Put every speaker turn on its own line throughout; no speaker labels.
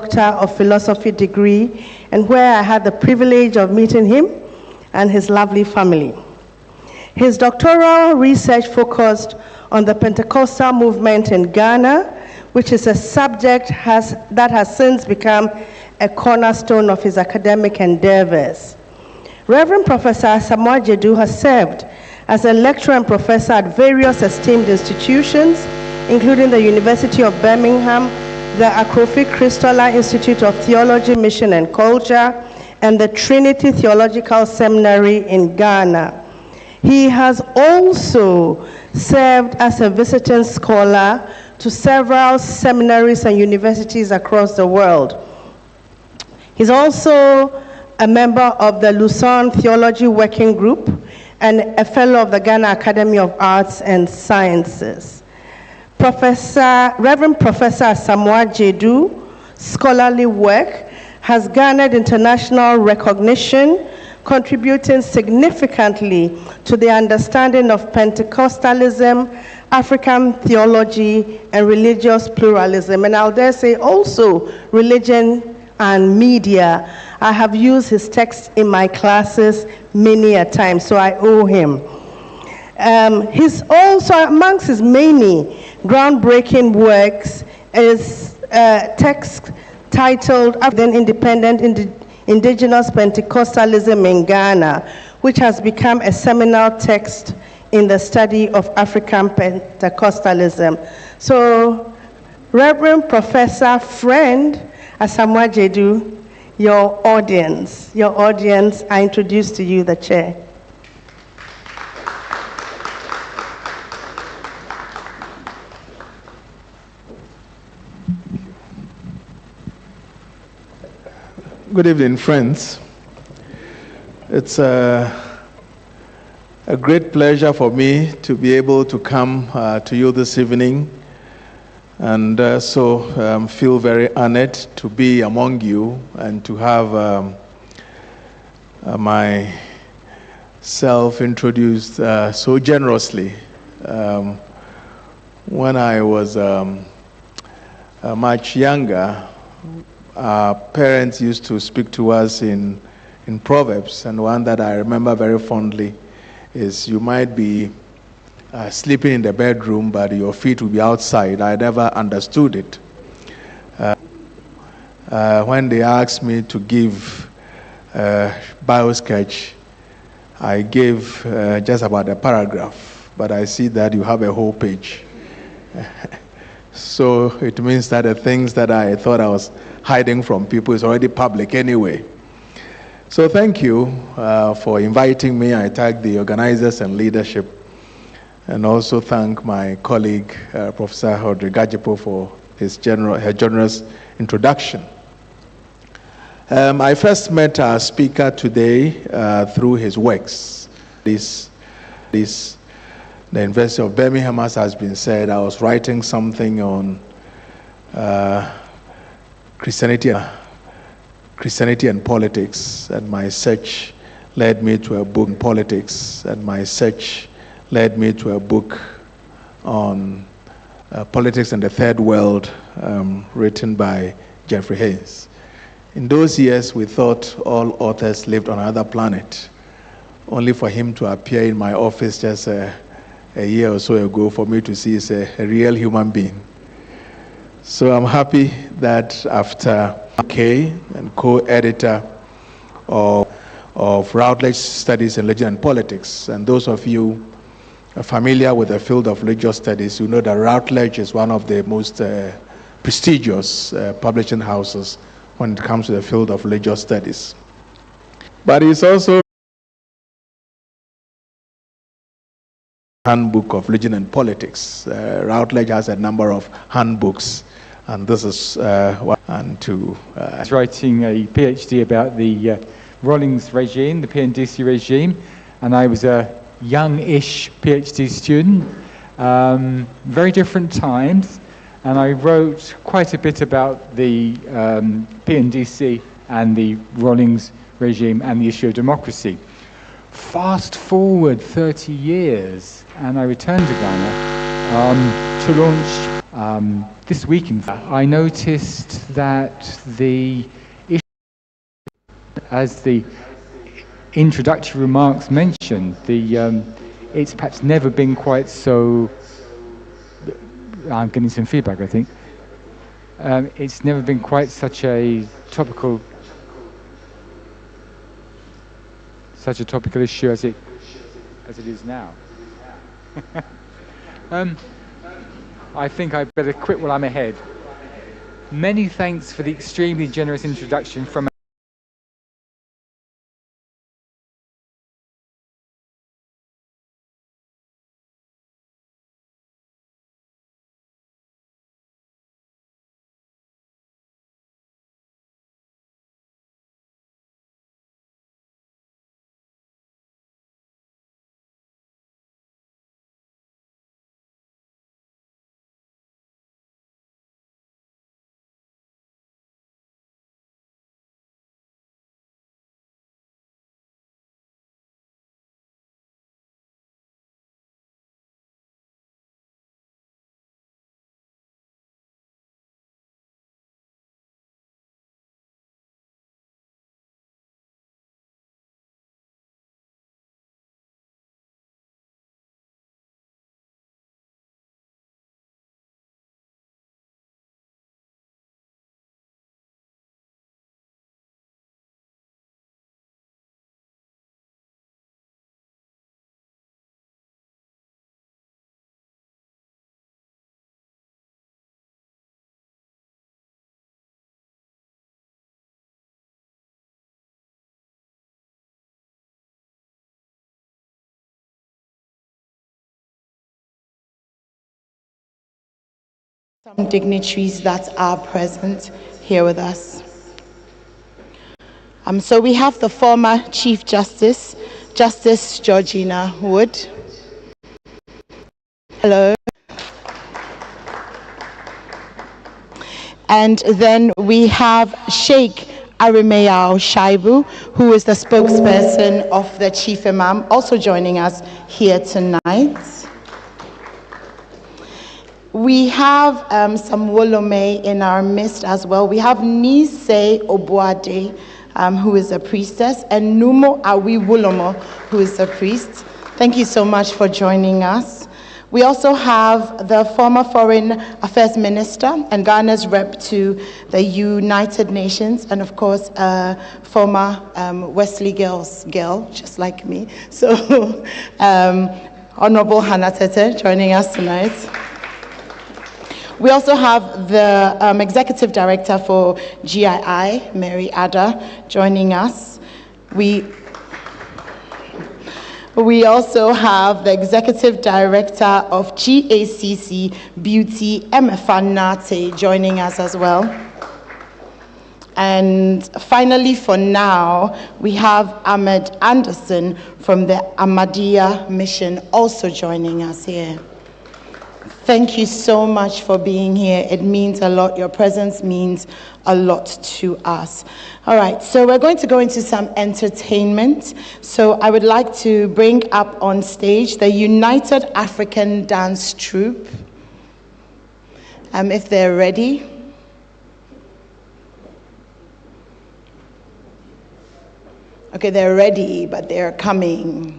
Doctor of Philosophy degree, and where I had the privilege of meeting him and his lovely family. His doctoral research focused on the Pentecostal movement in Ghana, which is a subject that has since become a cornerstone of his academic endeavors. Reverend Professor Asamoah Gyedu has served as a lecturer and professor at various esteemed institutions, including the University of Birmingham, the Akrofi Christola Institute of Theology, Mission and Culture, and the Trinity Theological Seminary in Ghana. He has also served as a visiting scholar to several seminaries and universities across the world. He's also a member of the Luzon Theology Working Group and a fellow of the Ghana Academy of Arts and Sciences. Reverend Professor Asamoah Gyedu's scholarly work has garnered international recognition, contributing significantly to the understanding of Pentecostalism, African theology, and religious pluralism, and I'll dare say also religion and media. I have used his text in my classes many a time, so I owe him. He's also, amongst his many groundbreaking works, is a text titled Then Independent Indigenous Pentecostalism in Ghana, which has become a seminal text in the study of African Pentecostalism. So, Reverend Professor Friend Asamoah Gyedu, your audience, I introduce to you the chair.
Good evening, friends. It's a great pleasure for me to be able to come to you this evening, and so feel very honored to be among you and to have myself introduced so generously. When I was much younger, our parents used to speak to us in Proverbs, and one that I remember very fondly is, you might be sleeping in the bedroom, but your feet will be outside. I never understood it. When they asked me to give bio sketch, I gave just about a paragraph, but I see that you have a whole page. So it means that the things that I thought I was hiding from people is already public anyway. So thank you for inviting me. I thank the organizers and leadership, and also thank my colleague, Professor Hodrigajipo, for her generous introduction. I first met our speaker today through his works. The University of Birmingham, as has been said, I was writing something on Christianity and politics, and my search led me to a book on politics, and my search led me to a book on politics in the third world, written by Jeffrey Haynes. In those years, we thought all authors lived on another planet, only for him to appear in my office just a year or so ago for me to see is a real human being. So I'm happy that after K and co-editor of Routledge Studies in Religion and Politics, and those of you familiar with the field of religious studies, you know that Routledge is one of the most prestigious publishing houses when it comes to the field of religious studies. But it's also Handbook of Religion and Politics. Routledge has a number of handbooks, and this is one. And to
I was writing a PhD about the Rawlings regime, the PNDC regime, and I was a young-ish PhD student. Very different times, and I wrote quite a bit about the PNDC and the Rawlings regime and the issue of democracy. Fast forward 30 years, and I returned to Ghana to launch This week, in fact, I noticed that the issue, as the introductory remarks mentioned, it's perhaps never been quite so. I'm getting some feedback, I think. It's never been quite such a topical issue as it is now. I think I better quit while I'm ahead. Many thanks for the extremely generous introduction from
some dignitaries that are present here with us. So we have the former Chief Justice, Justice Georgina Wood. Hello. And then we have Sheikh Arimeyao Shaibu, who is the spokesperson of the Chief Imam, also joining us here tonight. We have some Wolome in our midst as well. We have Nise Obuade, who is a priestess, and Numo Awi Wulomo, who is a priest. Thank you so much for joining us. We also have the former Foreign Affairs Minister and Ghana's rep to the United Nations, and of course, former Wesley girl, just like me. So, Honorable Hannah Tete joining us tonight. We also have the Executive Director for GII, Mary Ada, joining us. We also have the Executive Director of GACC Beauty, Emefa Nate, joining us as well. And finally, for now, we have Ahmed Anderson from the Ahmadiyya Mission also joining us here. Thank you so much for being here. It means a lot. Your presence means a lot to us. All right, so we're going to go into some entertainment. So I would like to bring up on stage the United African Dance Troupe. If they're ready. Okay, they're ready, but they're coming.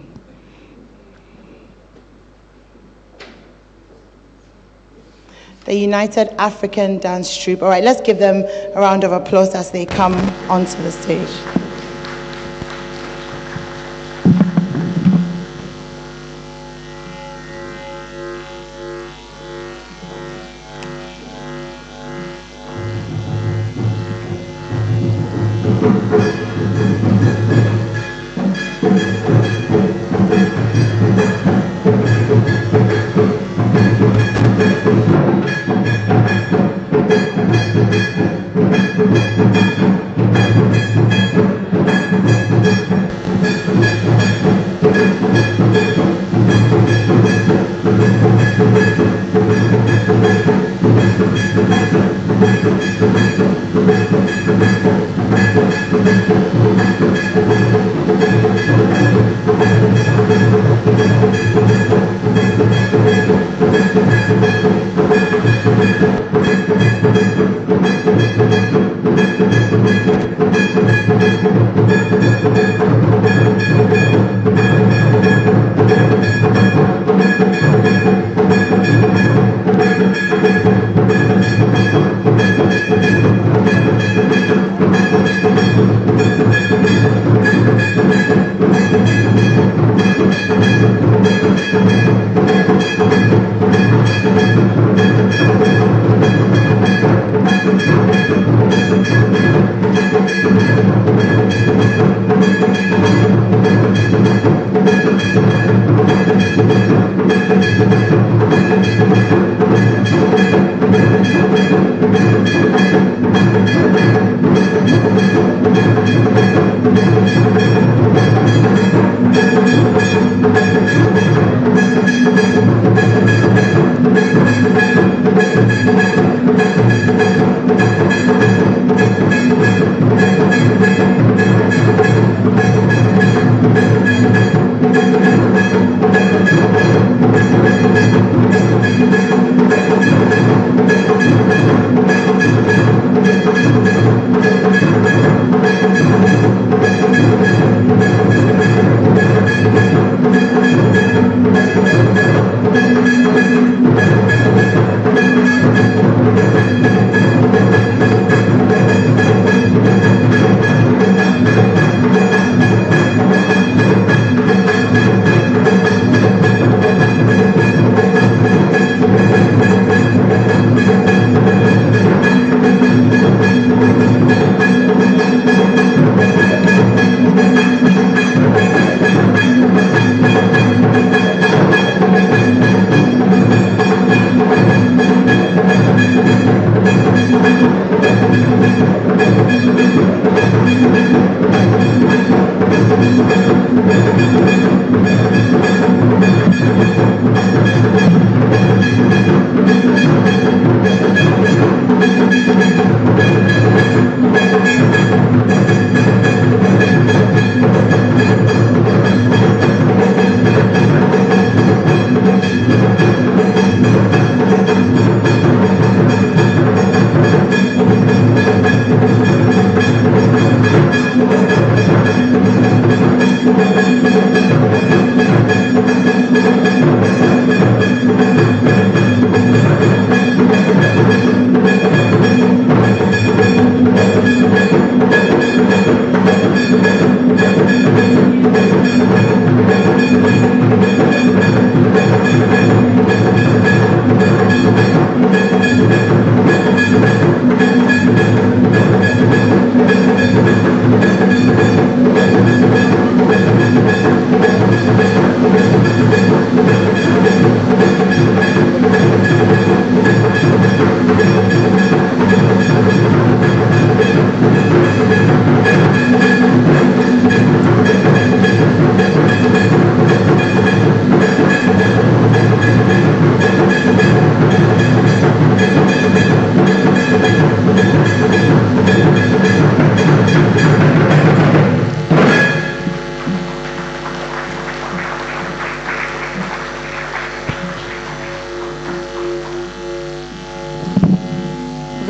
The United African Dance Troupe. All right, let's give them a round of applause as they come onto the stage.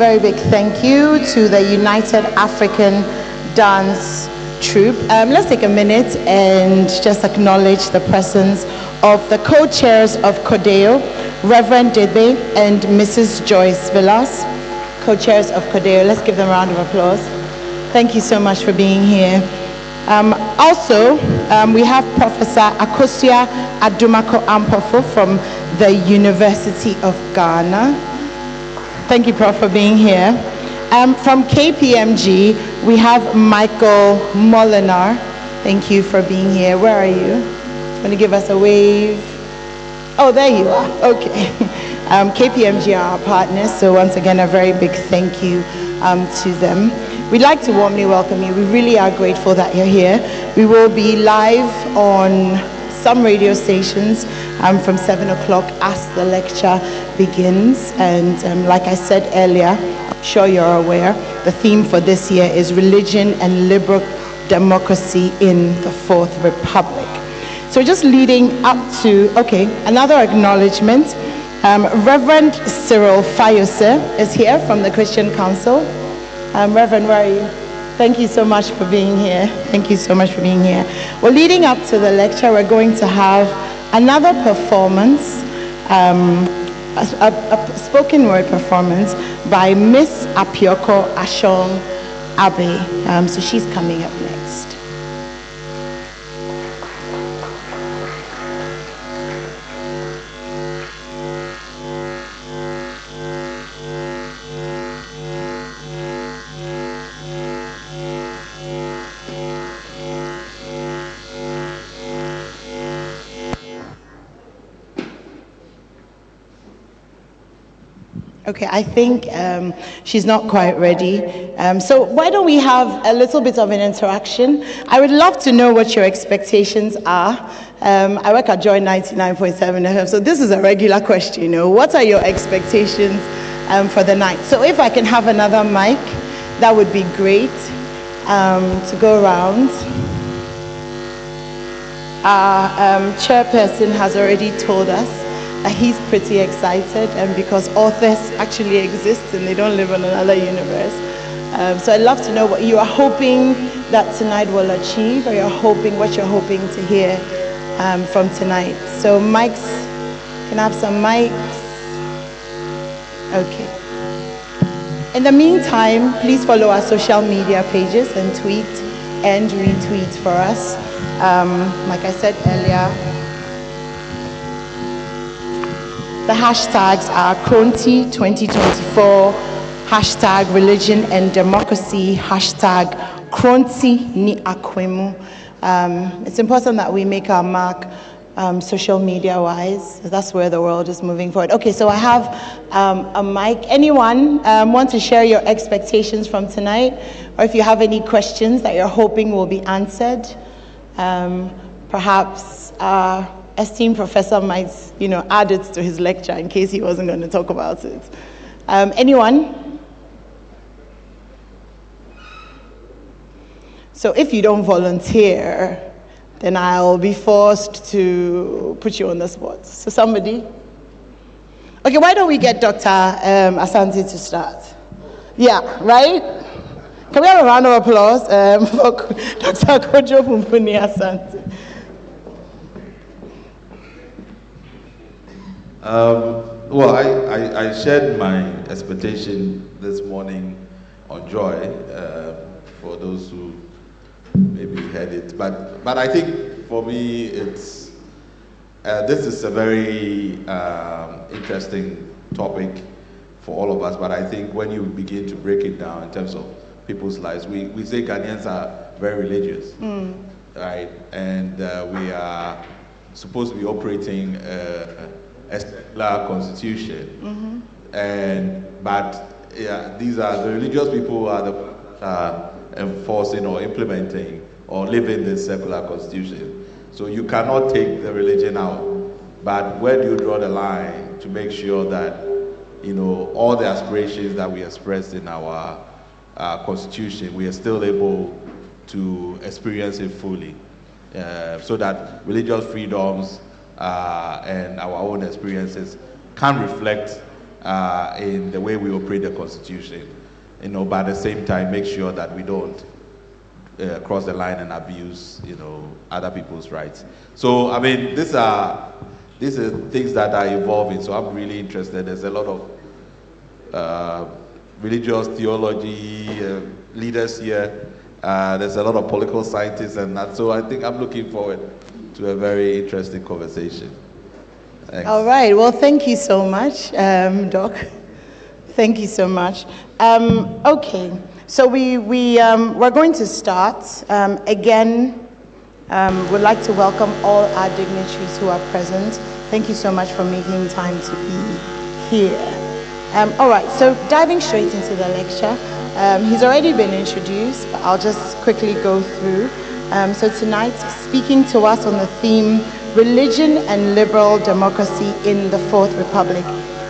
Very big thank you to the United African Dance Troupe. Let's take a minute and just acknowledge the presence of the co-chairs of CODEO, Reverend Debe and Mrs. Joyce Villas, co-chairs of CODEO. Let's give them a round of applause. Thank you so much for being here. Also, we have Professor Akosua Adumako Ampofo from the University of Ghana. Thank you, Prof, for being here. From KPMG, we have Michael Molinar. Thank you for being here. Where are you? Want to give us a wave? Oh, there you are. Okay. KPMG are our partners, so once again, a very big thank you to them. We'd like to warmly welcome you. We really are grateful that you're here. We will be live on some radio stations from 7 o'clock as the lecture begins. And like I said earlier, I'm sure you're aware, the theme for this year is Religion and Liberal Democracy in the Fourth Republic. So just leading up to, another acknowledgement. Reverend Cyril Fayose is here from the Christian Council. Reverend, where are you? Thank you so much for being here. Thank you so much for being here. Well, leading up to the lecture, we're going to have another performance, a spoken word performance by Miss Apioko Ashong Abe. So she's coming up next. Okay, I think she's not quite ready. So why don't we have a little bit of an interaction? I would love to know what your expectations are. I work at Joy 99.7 FM, so this is a regular question. What are your expectations for the night? So if I can have another mic, that would be great to go around. Our chairperson has already told us he's pretty excited, and because authors actually exist and they don't live in another universe. So I'd love to know what you are hoping that tonight will achieve, or what you're hoping to hear from tonight. So mics, can I have some mics? Okay. In the meantime, please follow our social media pages and tweet and retweet for us. Like I said earlier, the hashtags are Kronti 2024, hashtag Religion and Democracy, hashtag Kronti ni Akwamu. It's important that we make our mark social media-wise. That's where the world is moving forward. Okay, so I have a mic. Anyone want to share your expectations from tonight? Or if you have any questions that you're hoping will be answered, perhaps our esteemed professor might, add it to his lecture in case he wasn't going to talk about it. Anyone? So if you don't volunteer, then I'll be forced to put you on the spot. So somebody? Okay, why don't we get Dr. Asante to start? Yeah, right? Can we have a round of applause for Dr. Kojo Pumpuni Asante?
Well, I shared my expectation this morning on joy for those who maybe heard it, but I think for me it's this is a very interesting topic for all of us. But I think when you begin to break it down in terms of people's lives, we say Ghanaians are very religious, right? And we are supposed to be operating a secular constitution, but these are the religious people who are the enforcing or implementing or living this secular constitution. So you cannot take the religion out. But where do you draw the line to make sure that all the aspirations that we expressed in our constitution, we are still able to experience it fully, so that religious freedoms and our own experiences can reflect in the way we operate the constitution. But at the same time, make sure that we don't cross the line and abuse, other people's rights. So, I mean, these are things that are evolving. So I'm really interested. There's a lot of religious theology leaders here. There's a lot of political scientists and that. So I think I'm looking forward to a very interesting conversation. Thanks.
All right. Well, thank you so much, Doc. Thank you so much. Okay, so we're going to start. Again, we'd like to welcome all our dignitaries who are present. Thank you so much for making time to be here. All right, so diving straight into the lecture. He's already been introduced, but I'll just quickly go through. So tonight, speaking to us on the theme, Religion and Liberal Democracy in the Fourth Republic,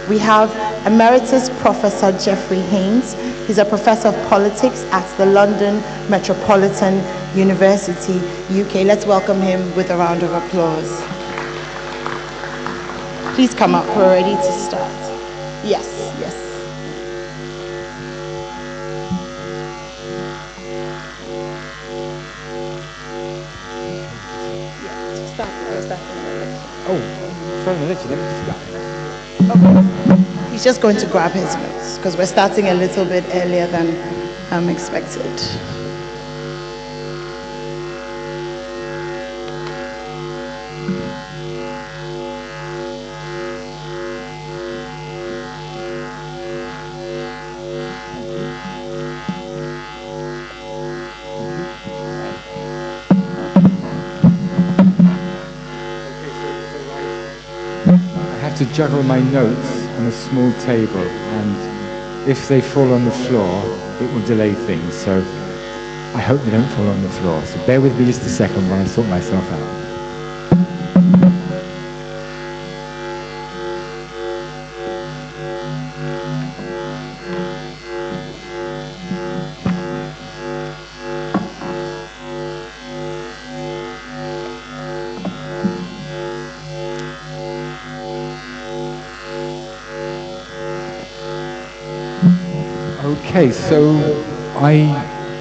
we have Emeritus Professor Jeffrey Haynes. He's a professor of politics at the London Metropolitan University, UK. Let's welcome him with a round of applause. Please come up, we're ready to start. Yes.
Oh, sorry, let me just go.
Okay. He's just going to grab his notes because we're starting a little bit earlier than expected.
To juggle my notes on a small table, and if they fall on the floor it will delay things, so I hope they don't fall on the floor, so bear with me just a second while I sort myself out. Okay, so I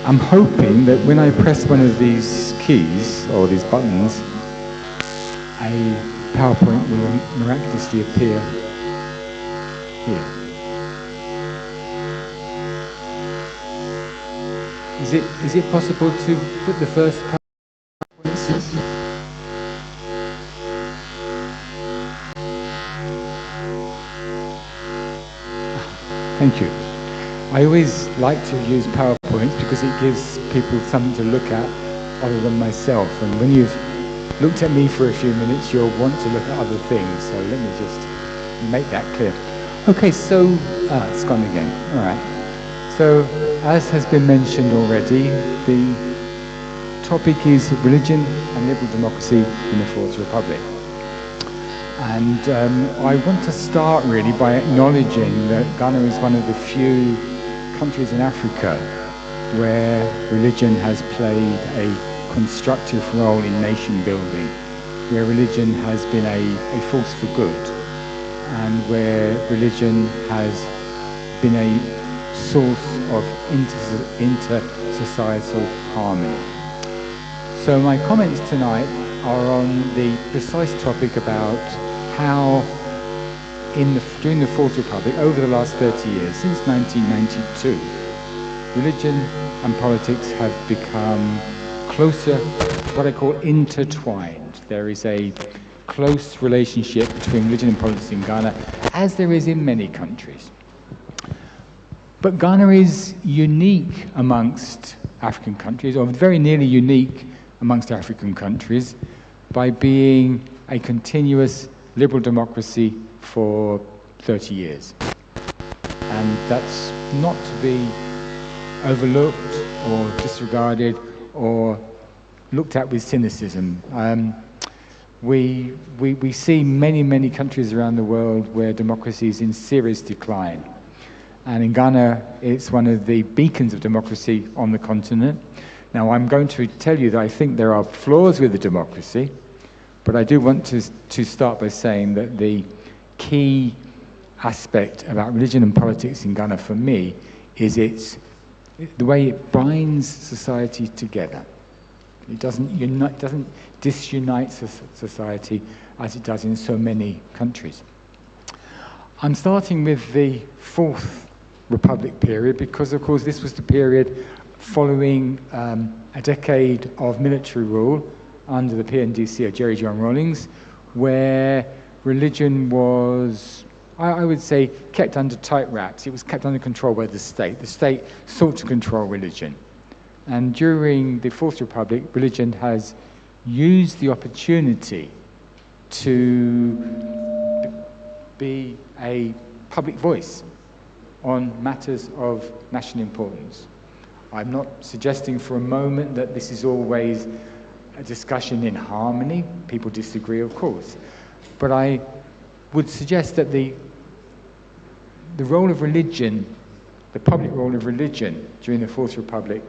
am hoping that when I press one of these keys, or these buttons, a PowerPoint will miraculously appear here. Is it possible to put the first PowerPoint? Thank you. I always like to use PowerPoint because it gives people something to look at other than myself. And when you've looked at me for a few minutes, you'll want to look at other things. So let me just make that clear. Okay, so, it's gone again. All right. So, as has been mentioned already, the topic is religion and liberal democracy in the Fourth Republic. And I want to start really by acknowledging that Ghana is one of the few countries in Africa where religion has played a constructive role in nation building, where religion has been a force for good, and where religion has been a source of inter-societal harmony. So my comments tonight are on the precise topic about how during the Fourth Republic, over the last 30 years, since 1992, religion and politics have become closer, what I call intertwined. There is a close relationship between religion and politics in Ghana, as there is in many countries. But Ghana is unique amongst African countries, or very nearly unique amongst African countries, by being a continuous liberal democracy for 30 years. And that's not to be overlooked or disregarded or looked at with cynicism. We see many countries around the world where democracy is in serious decline. And in Ghana, it's one of the beacons of democracy on the continent. Now, I'm going to tell you that I think there are flaws with the democracy, but I do want to start by saying that the key aspect about religion and politics in Ghana for me is the way it binds society together. It doesn't disunite society as it does in so many countries. I'm starting with the Fourth Republic period because, of course, this was the period following a decade of military rule under the PNDC of Jerry John Rawlings, where religion was, I would say, kept under tight wraps. It was kept under control by the state. The state sought to control religion. And during the Fourth Republic, religion has used the opportunity to be a public voice on matters of national importance. I'm not suggesting for a moment that this is always a discussion in harmony. People disagree, of course. But I would suggest that the role of religion, the public role of religion during the Fourth Republic,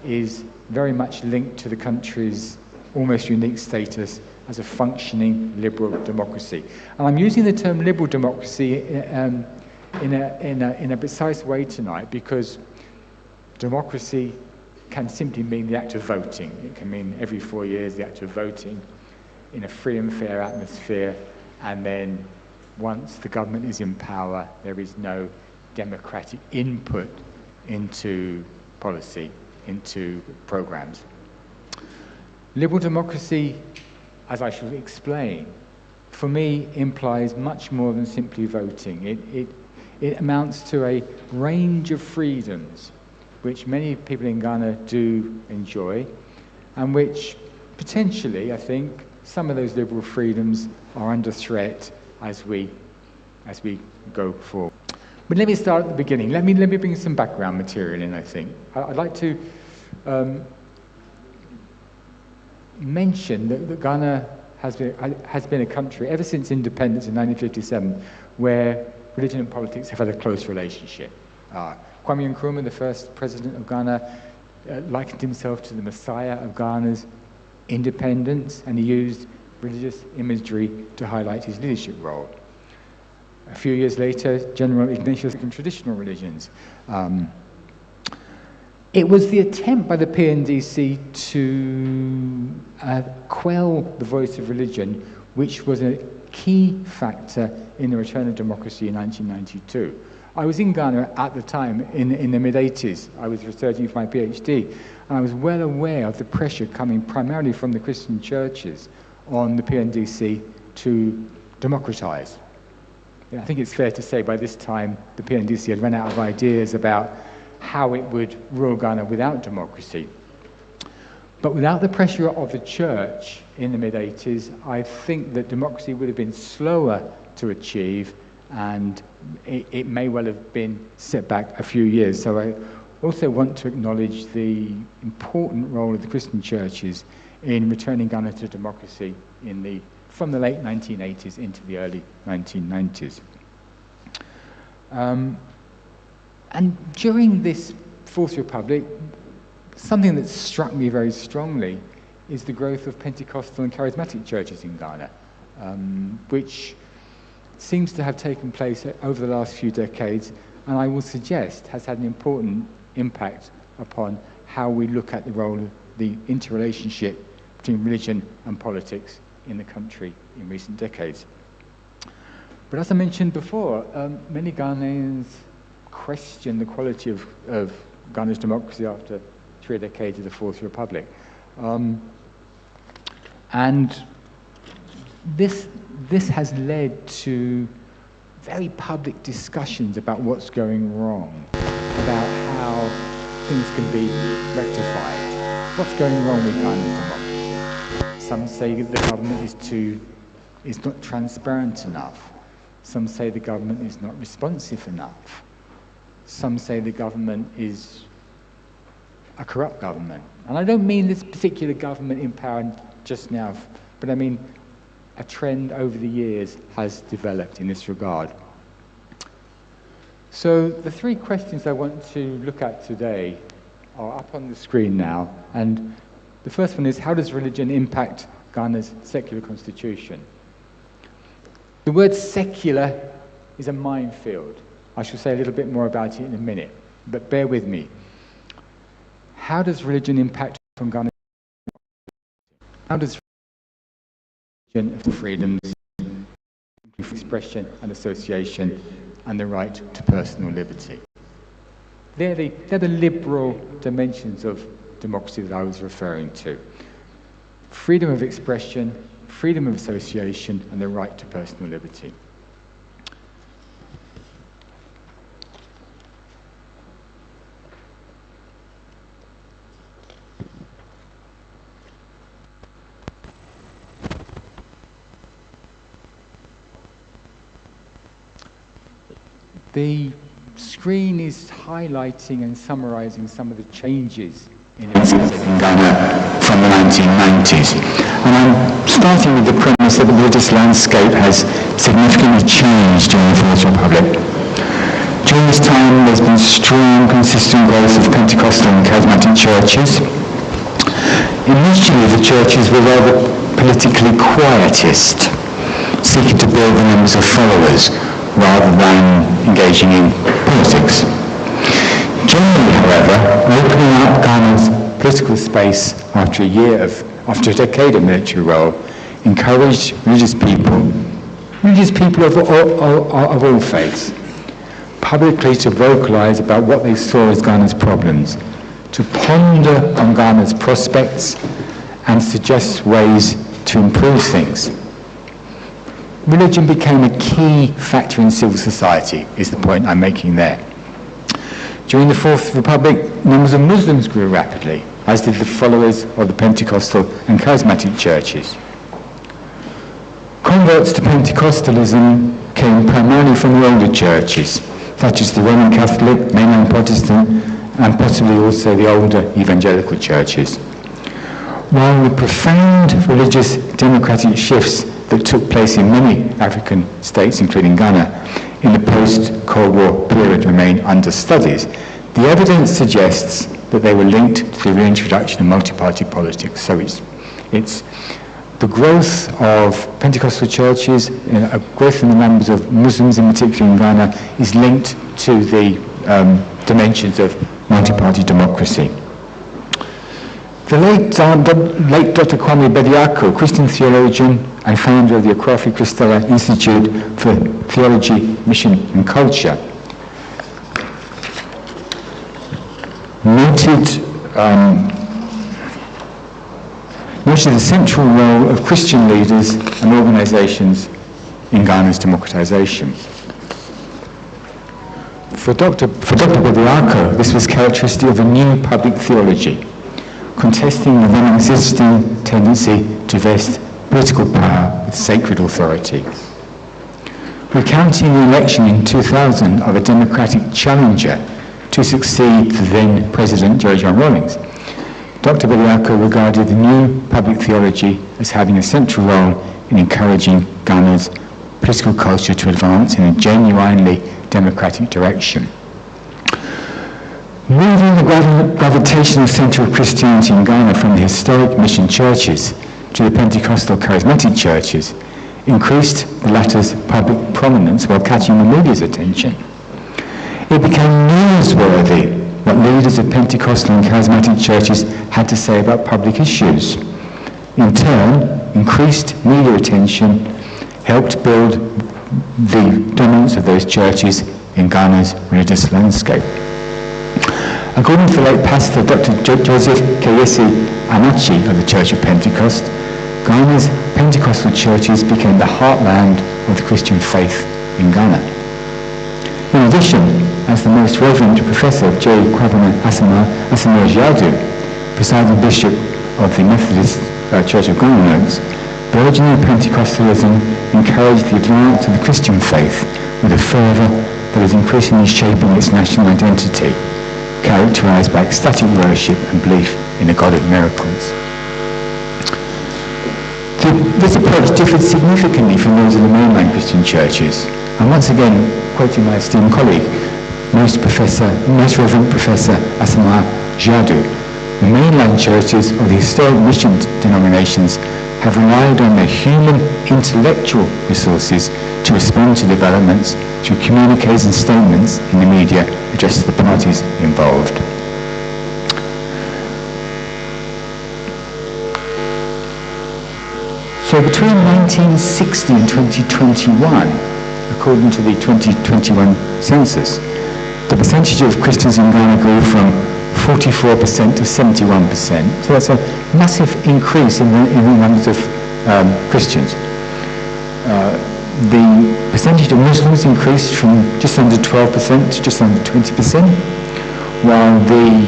is very much linked to the country's almost unique status as a functioning liberal democracy. And I'm using the term liberal democracy in a precise way tonight because democracy can simply mean the act of voting. It can mean every 4 years the act of voting in a free and fair atmosphere, and then once the government is in power, there is no democratic input into policy, into programs. Liberal democracy, as I shall explain, for me implies much more than simply voting. It amounts to a range of freedoms which many people in Ghana do enjoy, and which potentially, I think, some of those liberal freedoms are under threat as we go forward. But let me start at the beginning. Let me bring some background material in, I think. I'd like to mention that Ghana has been a country ever since independence in 1957 where religion and politics have had a close relationship. Kwame Nkrumah, the first president of Ghana, likened himself to the Messiah of Ghana's independence, and he used religious imagery to highlight his leadership role. A few years later, General Ignatius in traditional religions. It was the attempt by the PNDC to quell the voice of religion, which was a key factor in the return of democracy in 1992. I was in Ghana at the time, in the mid-80s. I was researching for my PhD, and I was well aware of the pressure coming primarily from the Christian churches on the PNDC to democratize. I think it's fair to say by this time the PNDC had run out of ideas about how it would rule Ghana without democracy. But without the pressure of the church in the mid-80s, I think that democracy would have been slower to achieve, and it may well have been set back a few years. So I also want to acknowledge the important role of the Christian churches in returning Ghana to democracy from the late 1980s into the early 1990s. And during this Fourth Republic, something that struck me very strongly is the growth of Pentecostal and charismatic churches in Ghana, which seems to have taken place over the last few decades, and I will suggest has had an important impact upon how we look at the role of the interrelationship between religion and politics in the country in recent decades. But as I mentioned before, many Ghanaians question the quality of Ghana's democracy after 3 decades of the Fourth Republic. And this has led to very public discussions about what's going wrong, about how things can be rectified. What's going wrong with Ghana's democracy? Some say that the government is not transparent enough. Some say the government is not responsive enough. Some say the government is a corrupt government. And I don't mean this particular government in power just now, but I mean a trend over the years has developed in this regard. So the 3 questions I want to look at today are up on the screen now. And the first one is, how does religion impact Ghana's secular constitution? The word secular is a minefield. I shall say a little bit more about it in a minute, but bear with me. How does religion impact on Ghana's? How does religion of the freedoms of expression and association and the right to personal liberty? They're the liberal dimensions of democracy that I was referring to. Freedom of expression, freedom of association, and the right to personal liberty. The screen is highlighting and summarizing some of the changes in Ghana from the 1990s. And I'm starting with the premise that the religious landscape has significantly changed during the Fourth Republic. During this time, there's been strong, consistent growth of Pentecostal and charismatic churches. Initially, the churches were rather politically quietist, seeking to build the numbers of followers rather than engaging in politics. Generally, however, opening up Ghana's political space after a decade of military rule encouraged religious people of all faiths, publicly to vocalize about what they saw as Ghana's problems, to ponder on Ghana's prospects and suggest ways to improve things. Religion became a key factor in civil society, is the point I'm making there. During the Fourth Republic, numbers of Muslims grew rapidly, as did the followers of the Pentecostal and charismatic churches. Converts to Pentecostalism came primarily from the older churches, such as the Roman Catholic, mainland Protestant, and possibly also the older evangelical churches. While the profound religious democratic shifts that took place in many African states, including Ghana, in the post-Cold War period remain under studies, the evidence suggests that they were linked to the reintroduction of multi-party politics. So it's the growth of Pentecostal churches, a growth in the numbers of Muslims in particular in Ghana, is linked to the dimensions of multi-party democracy. The late Dr. Akwamu Lecture, Christian theologian and founder of the Akwafi Christella Institute for Theology, Mission and Culture, noted the central role of Christian leaders and organizations in Ghana's democratization. For Dr. Lecture, this was characteristic of a new public theology, contesting the then existing tendency to vest political power with sacred authority. Recounting the election in 2000 of a Democratic challenger to succeed the then President Joe John Rawlings, Dr. Bediako regarded the new public theology as having a central role in encouraging Ghana's political culture to advance in a genuinely democratic direction. Moving the gravitational centre of Christianity in Ghana from the historic mission churches to the Pentecostal charismatic churches increased the latter's public prominence while catching the media's attention. It became newsworthy what leaders of Pentecostal and charismatic churches had to say about public issues. In turn, increased media attention helped build the dominance of those churches in Ghana's religious landscape. According to the late pastor Dr. Joseph Keyesi Anachi of the Church of Pentecost, Ghana's Pentecostal churches became the heartland of the Christian faith in Ghana. In addition, as the Most Reverend Professor J. Akwamu Lecture, presiding bishop of the Methodist Church of Ghana notes, burgeoning Pentecostalism encouraged the advance of the Christian faith with a fervour that is increasingly shaping its national identity, characterised by ecstatic worship and belief in the God of miracles. This approach differed significantly from those of the mainline Christian churches, and once again, quoting my esteemed colleague, Most Reverend Professor Asama Jadu, the mainline churches of the historic mission denominations have relied on their human intellectual resources to respond to developments through communiques and statements in the media addressed to the parties involved. So between 1960 and 2021, according to the 2021 census, the percentage of Christians in Ghana grew from 44% to 71%. So that's a massive increase in the numbers of Christians. The percentage of Muslims increased from just under 12% to just under 20%, while the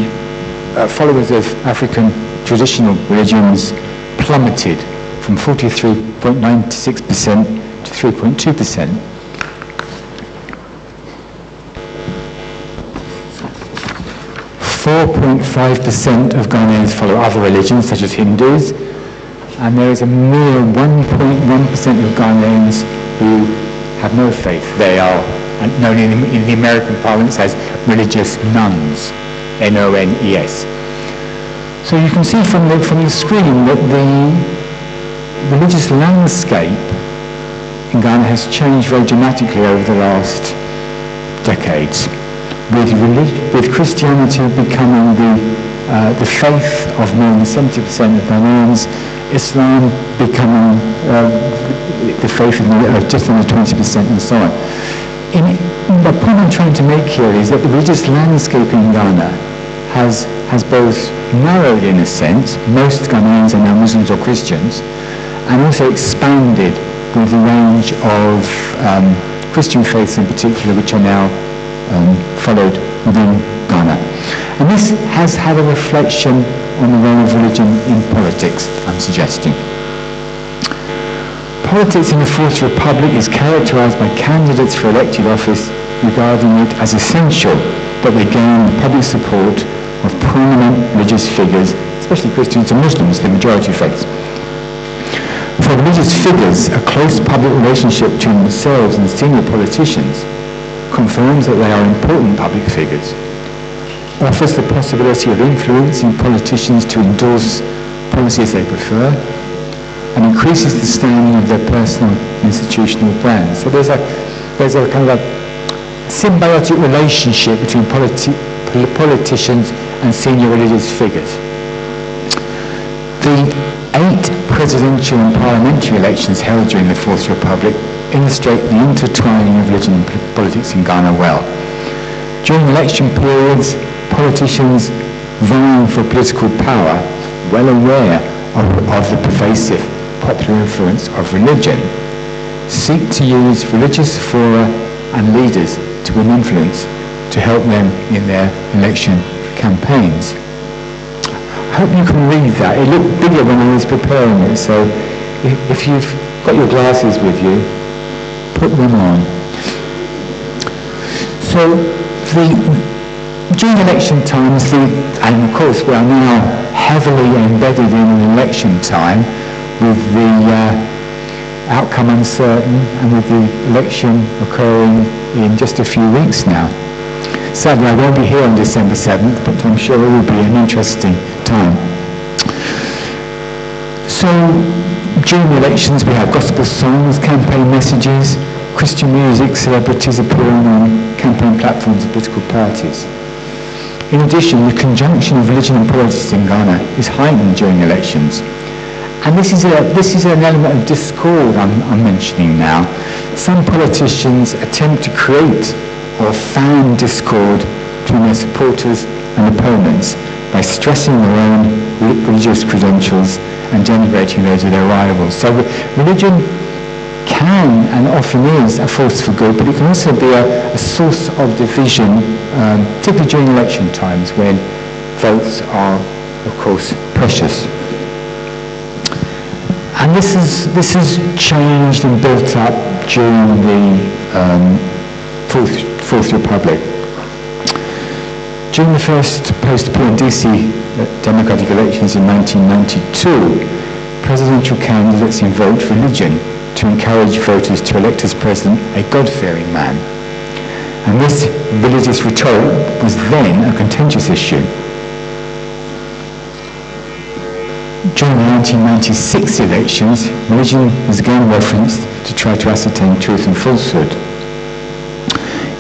followers of African traditional religions plummeted from 43.96% to 3.2%. .5% of Ghanaians follow other religions, such as Hindus, and there is a mere 1.1% of Ghanaians who have no faith. They are known in the American parlance as religious nuns, N-O-N-E-S. So you can see from the screen that the religious landscape in Ghana has changed very dramatically over the last decades, with Christianity becoming the faith of more than 70% of Ghanaians, Islam becoming the faith of just under 20%, and so on. The point I'm trying to make here is that the religious landscape in Ghana has both narrowed in a sense. Most Ghanaians are now Muslims or Christians, and also expanded with the range of Christian faiths in particular, which are now followed within Ghana. And this has had a reflection on the role of religion in politics, I'm suggesting. Politics in the Fourth Republic is characterised by candidates for elected office regarding it as essential that they gain the public support of prominent religious figures, especially Christians and Muslims, the majority faiths. For religious figures, a close public relationship between themselves and senior politicians confirms that they are important public figures, offers the possibility of influencing politicians to endorse policies they prefer, and increases the standing of their personal institutional brands. So there's a kind of a symbiotic relationship between politicians and senior religious figures. The 8 presidential and parliamentary elections held during the Fourth Republic illustrate the intertwining of religion and politics in Ghana well. During election periods, politicians vying for political power, well aware of the pervasive popular influence of religion, seek to use religious fora and leaders to win influence to help them in their election campaigns. hope you can read that. It looked bigger when I was preparing it, so if you've got your glasses with you, put them on. So during election times, and of course we are now heavily embedded in an election time with the outcome uncertain and with the election occurring in just a few weeks now. Sadly, I won't be here on December 7th, but I'm sure it will be an interesting time. So during the elections we have gospel songs, campaign messages, Christian music, celebrities appearing on campaign platforms of political parties. In addition, the conjunction of religion and politics in Ghana is heightened during elections. And this is an element of discord I'm mentioning now. Some politicians attempt to create or fan discord between their supporters and opponents by stressing their own religious credentials and denigrating those of their rivals. So religion can and often is a force for good, but it can also be a source of division, particularly during election times when votes are, of course, precious. And this has changed and built up during the Fourth Republic. During the first post-PNDC democratic elections in 1992, presidential candidates invoked religion to encourage voters to elect as president a God-fearing man. And this religious rhetoric was then a contentious issue. During the 1996 elections, religion was again referenced to try to ascertain truth and falsehood.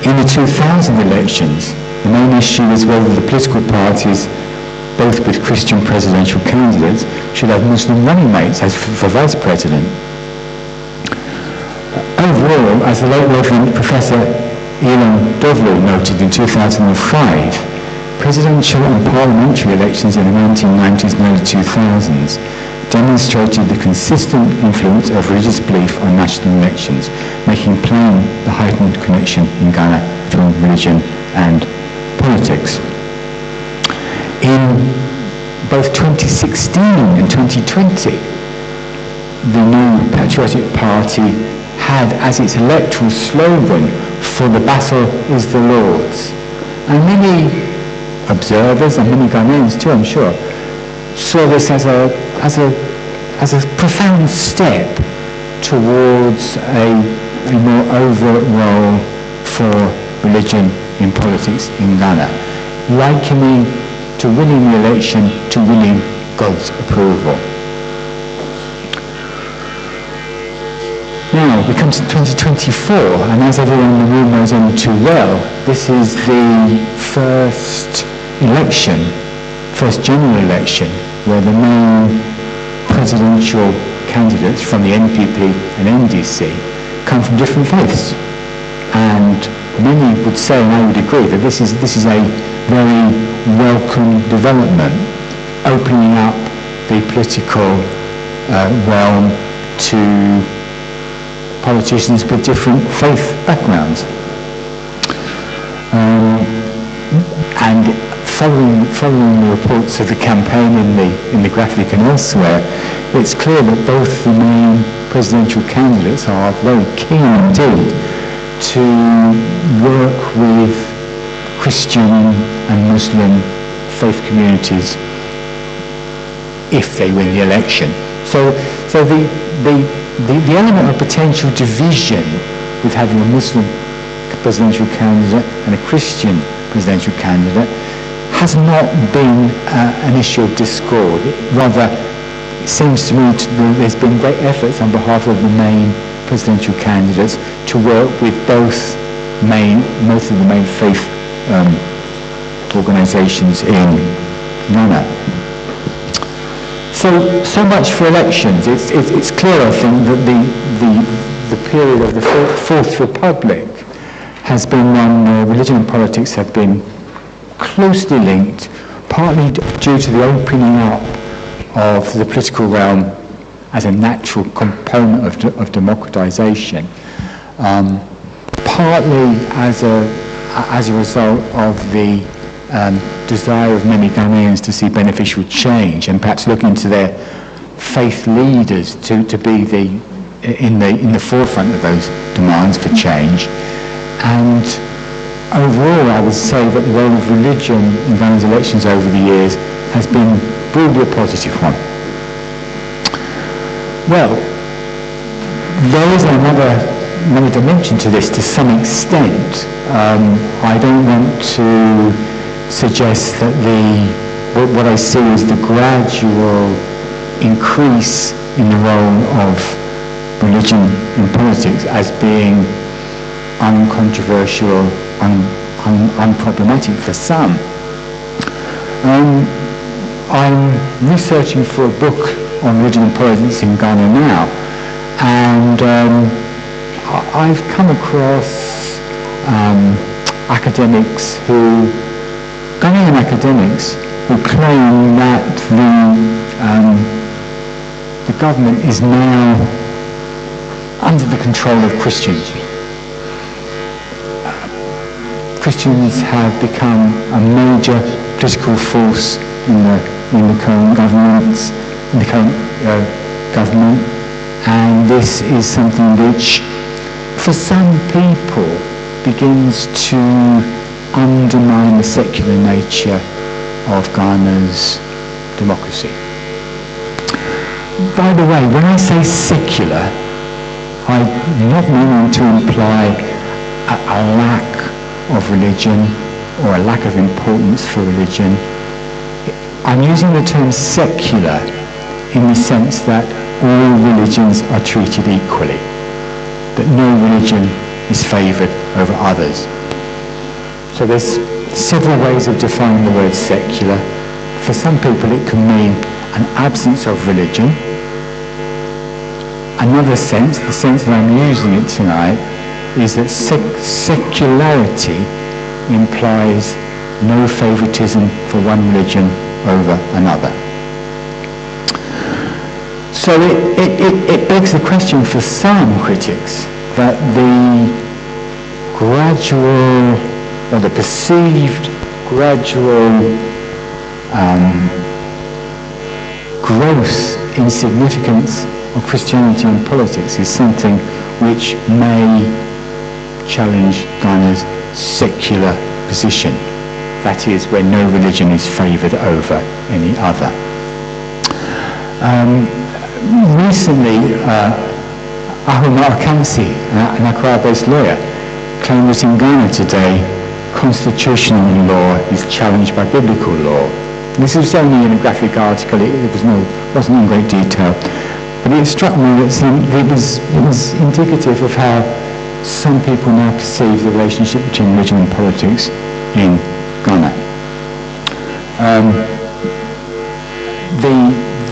In the 2000 elections, the main issue was whether the political parties, both with Christian presidential candidates, should have Muslim running mates as for vice president. Overall, as the late Reverend Professor Elon Dovlo noted in 2005, presidential and parliamentary elections in the 1990s and early 2000s demonstrated the consistent influence of religious belief on national elections, making plain the heightened connection in Ghana between religion and politics. In both 2016 and 2020, the new Patriotic Party had as its electoral slogan, "For the battle is the Lord's." And many observers, and many Ghanaians too, I'm sure, saw this as a profound step towards a more overt role for religion in politics in Ghana, likening to winning the election to winning God's approval. Now we come to 2024, and as everyone in the room knows only too well, this is the first general election, where the main presidential candidates from the NPP and NDC come from different faiths. And many would say, and I would agree, that this is a very welcome development, opening up the political realm to politicians with different faith backgrounds. And following the reports of the campaign in the graphic and elsewhere, it's clear that both the main presidential candidates are very keen indeed to work with Christian and Muslim faith communities if they win the election. So the element of potential division with having a Muslim presidential candidate and a Christian presidential candidate has not been an issue of discord. Rather, it seems to me there's been great efforts on behalf of the main presidential candidates to work with most of the main faith organisations in Ghana. So much for elections. It's clear, I think, that the period of the Fourth Republic has been one where religion and politics have been closely linked, partly due to the opening up of the political realm as a natural component of democratization, partly as a result of the desire of many Ghanaians to see beneficial change, and perhaps looking to their faith leaders to be in the forefront of those demands for change. And overall, I would say that the role of religion in Ghana's elections over the years has been broadly a positive one. Well, there is another dimension to this to some extent. I don't want to suggest that what I see is the gradual increase in the role of religion in politics as being uncontroversial, unproblematic for some. I'm researching for a book on religion and politics in Ghana now, and I've come across Ghanaian academics who claim that the government is now under the control of Christians. Christians have become a major political force in the current government, and this is something which, for some people, begins to undermine the secular nature of Ghana's democracy. By the way, when I say secular, I'm not meaning to imply a lack of religion or a lack of importance for religion. I'm using the term secular in the sense that all religions are treated equally, that no religion is favoured over others. So there's several ways of defining the word secular. For some people it can mean an absence of religion. Another sense, the sense that I'm using it tonight, is that secularity implies no favoritism for one religion over another. So it begs the question for some critics that the gradual, or the perceived gradual growth in significance of Christianity in politics is something which may challenge Ghana's secular position. That is, where no religion is favoured over any other. Recently, Akwamu Lecture, an Accra-based lawyer, claimed that in Ghana today, constitutional law is challenged by biblical law. This was only in a graphic article, it wasn't in great detail, but it struck me that it was indicative of how some people now perceive the relationship between religion and politics in Ghana.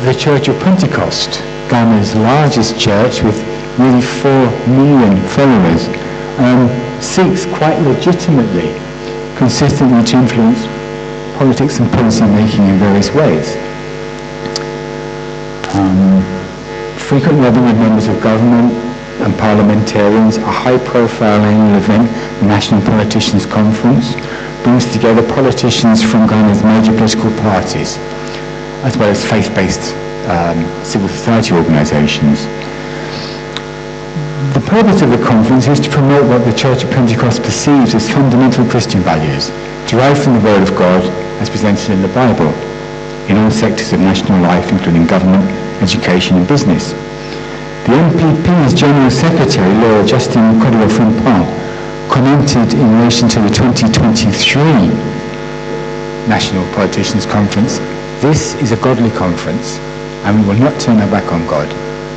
The Church of Pentecost, Ghana's largest church with nearly 4 million followers, seeks quite legitimately, consistently to influence politics and policy making in various ways. Frequent lobbying with members of government and parliamentarians, a high-profile annual event, the National Politicians Conference, brings together politicians from Ghana's major political parties, as well as faith-based civil society organisations. The purpose of the conference is to promote what the Church of Pentecost perceives as fundamental Christian values, derived from the Word of God as presented in the Bible, in all sectors of national life, including government, education and business. The NPP's General Secretary, Lawyer Justin Kodwo-Frimpong, commented in relation to the 2023 National Politicians Conference, "This is a godly conference, and we will not turn our back on God.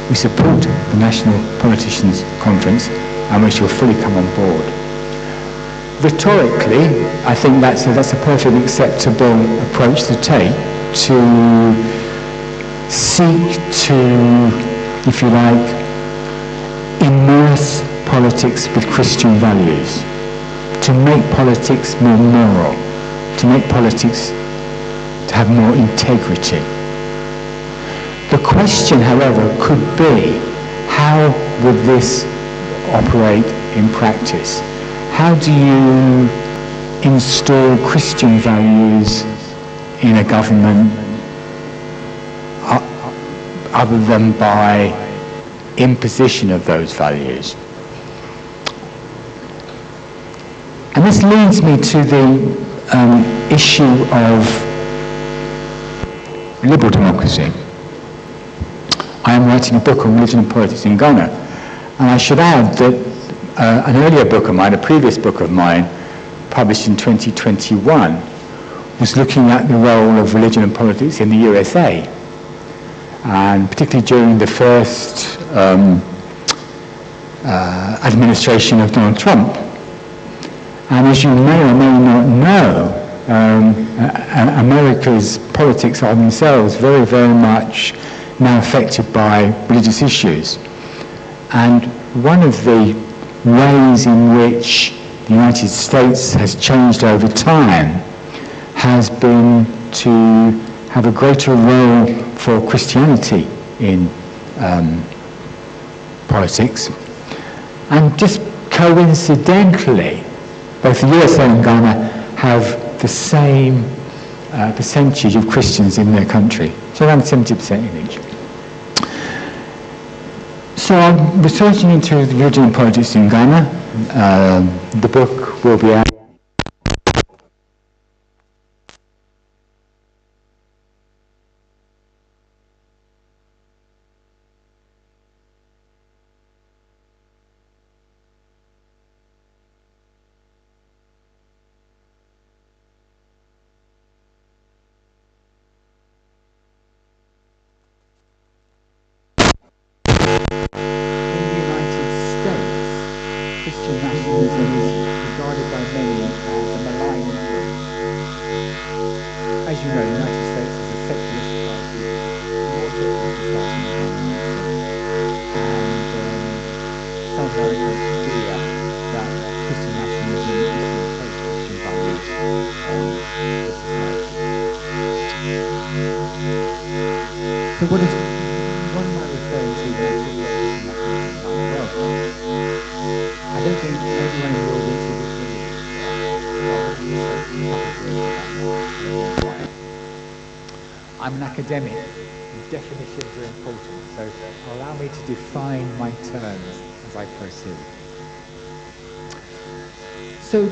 We support the National Politicians Conference, and we shall fully come on board." Rhetorically, I think that's a perfectly acceptable approach to take, to seek to, if you like, immerse politics with Christian values, to make politics more moral, to make politics to have more integrity. The question, however, could be, how would this operate in practice? How do you install Christian values in a government other than by imposition of those values. And this leads me to the issue of liberal democracy. I am writing a book on religion and politics in Ghana, and I should add that an earlier book of mine, a previous book of mine, published in 2021, was looking at the role of religion and politics in the USA, and particularly during the first administration of Donald Trump. And as you may or may not know, America's politics are themselves very, very much now affected by religious issues. And one of the ways in which the United States has changed over time has been to have a greater role for Christianity in politics. And just coincidentally, both the USA and Ghana have the same percentage of Christians in their country, so around 70% in each. So I'm researching into religion and politics in Ghana. The book will be out. Christian nationalism is regarded by many as a malign influence. As you know, the United States is a secularist party, and some Americans fear that Christian nationalism is to impose Christian values on the society. So what am I referring to when I talk about Christian nationalism? I don't think everyone in the audience will be familiar. I'm an academic, and definitions are important, so allow me to define my terms as I proceed. So,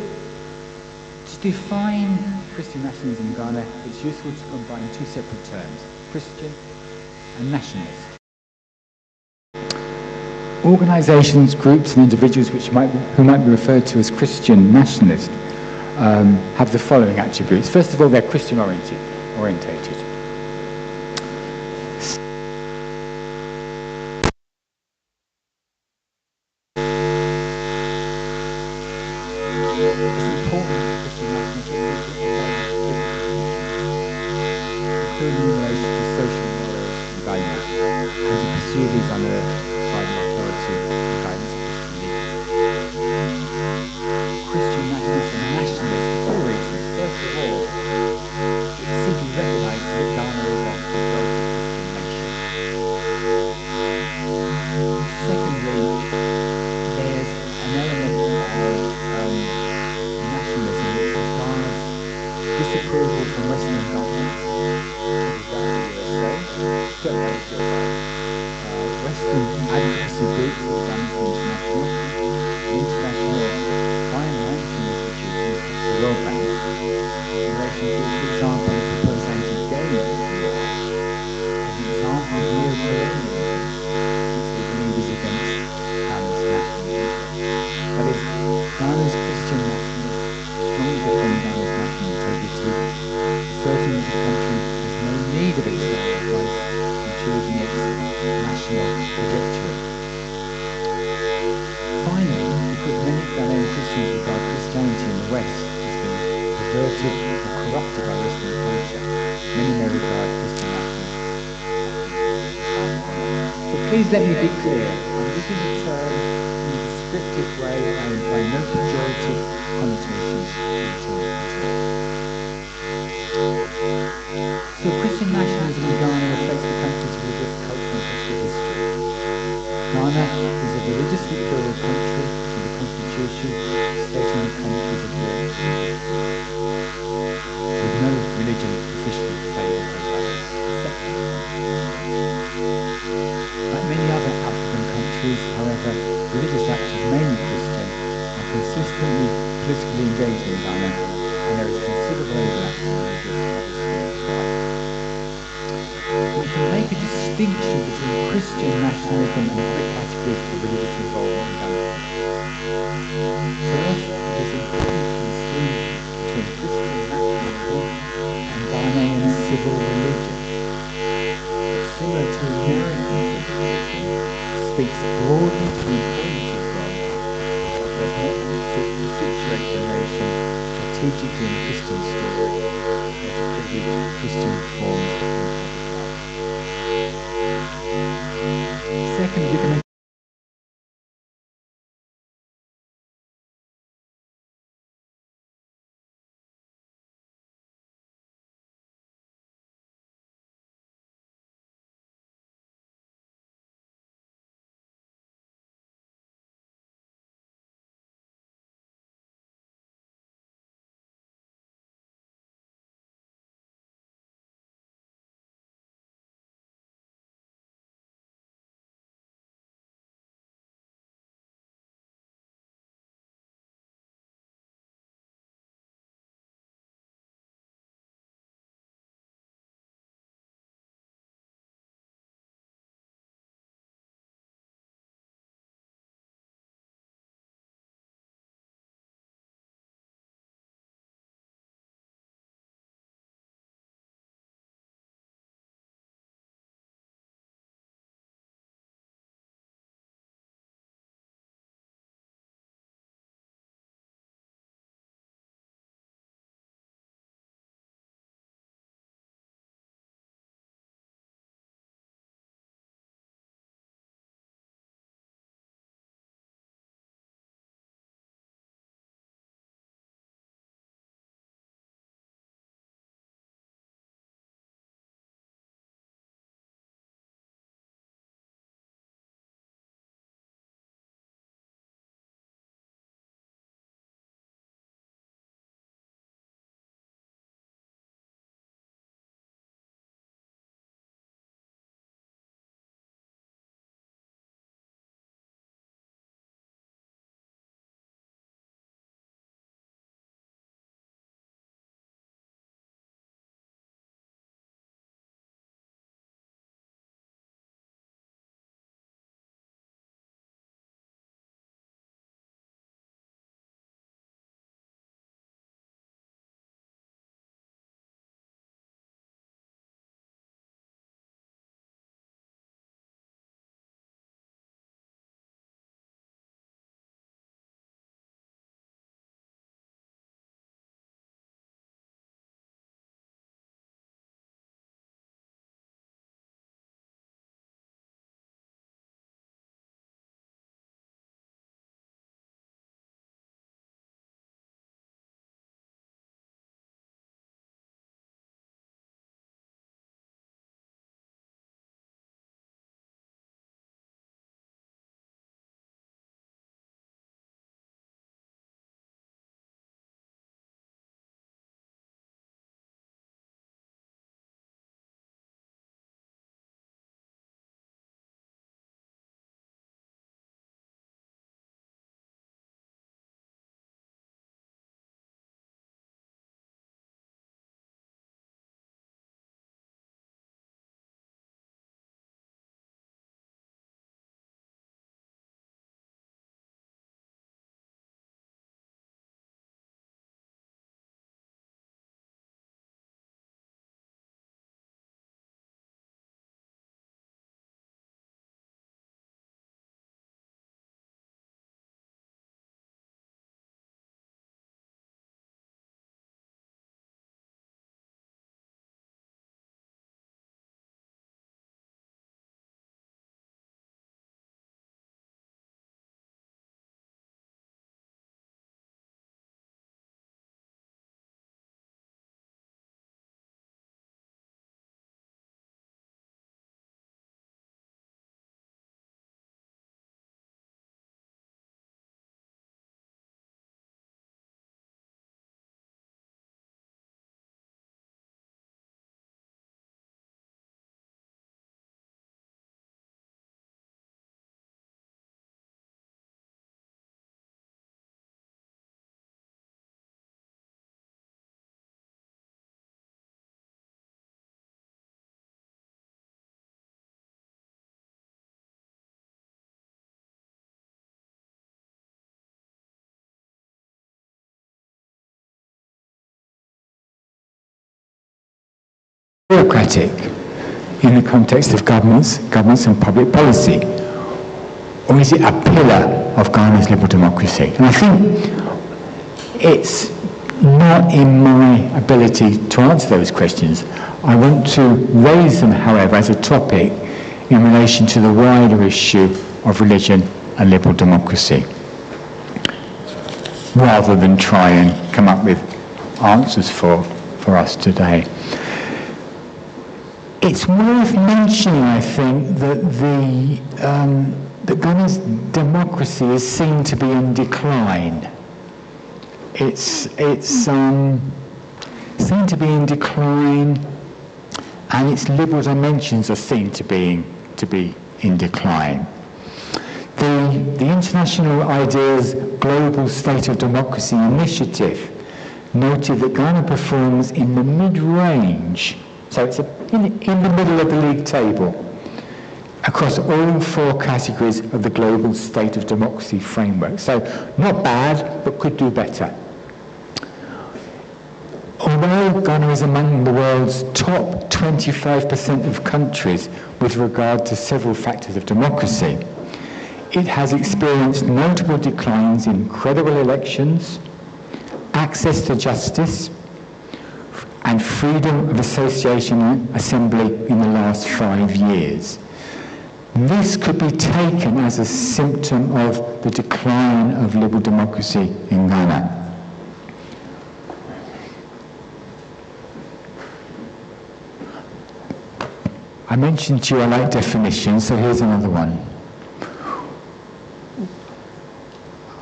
to define Christian nationalism in Ghana, it's useful to combine two separate terms, Christian and nationalist. Organisations, groups and individuals who might be referred to as Christian nationalists have the following attributes. First of all, they're Christian orientated. It's important for Christian nationalists including in relation to social morals and values, and to pursue these under private authority and guidance of Christian nationalists and nationalists for two reasons. First of all, it simply recognises that Ghana is a majority Christian nation. Secondly, there's an element of nationalism which regards disapproval from Western governments, such as that of the USA, certainly that of the USA, Western advocacy groups, such as Amnesty International, financial institutions such as the World Bank, in relation to, for example, the proposed anti-gay law, as an example of neo-colonialism, which they believe is against Ghana's national interest. That is, Ghana's Christian nationalists strongly defend Ghana's national integrity, asserting that the country has no need of external advice in choosing its national trajectory. Finally, because many Ghanaian Christians regard Christianity in the West as being perverted or corrupted by Western culture, many may regard Christian nationalists as so please let me be clear. I'm using the term in a descriptive way. I imply no pejorative connotations in the term. So Christian nationalism in Ghana reflects the country's religious, cultural and political history. Ghana is a religiously plural country with a constitution stating the country's appearance. politically engaged in Ghana, and there is considerable overlap in religious history as well. We can make a distinction between Christian nationalism and other categories of religious involvement in Ghana politics. First, it is important to distinguish between Christian nationalism and Ghanaian civil religion. Similar to American civil religion, speaks broadly to the importance of God, but does not situate the nation strategically in the Christian story or to privilege Christian reforms in public life. Second, we can make bureaucratic in the context of governments and public policy? Or is it a pillar of Ghana's liberal democracy? And I think it's not in my ability to answer those questions. I want to raise them, however, as a topic in relation to the wider issue of religion and liberal democracy, rather than try and come up with answers for us today. It's worth mentioning, I think, that that Ghana's democracy is seen to be in decline. It's seen to be in decline, and its liberal dimensions are seen to be in decline. The International Ideas Global State of Democracy Initiative noted that Ghana performs in the mid-range, so it's in the middle of the league table, across all four categories of the Global State of Democracy framework. So not bad, but could do better. Although Ghana is among the world's top 25% of countries with regard to several factors of democracy, it has experienced notable declines in credible elections, access to justice, and freedom of association and assembly in the last 5 years. This could be taken as a symptom of the decline of liberal democracy in Ghana. I mentioned to you I like definitions, so here's another one.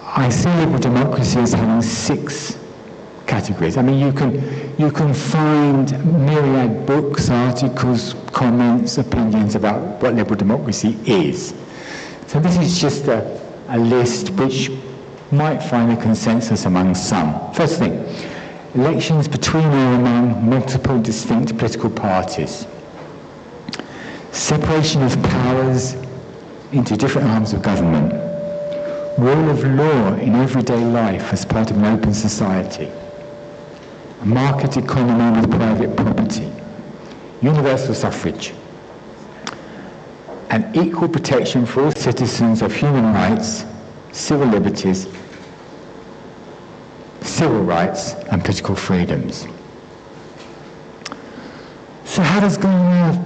I see liberal democracy as having 6 categories. I mean, you can find myriad books, articles, comments, opinions about what liberal democracy is. So this is just a list which might find a consensus among some. First thing, elections between or among multiple distinct political parties. Separation of powers into different arms of government. Rule of law in everyday life as part of an open society. A market economy with private property. Universal suffrage. And equal protection for all citizens of human rights, civil liberties, civil rights and political freedoms. So how does Ghana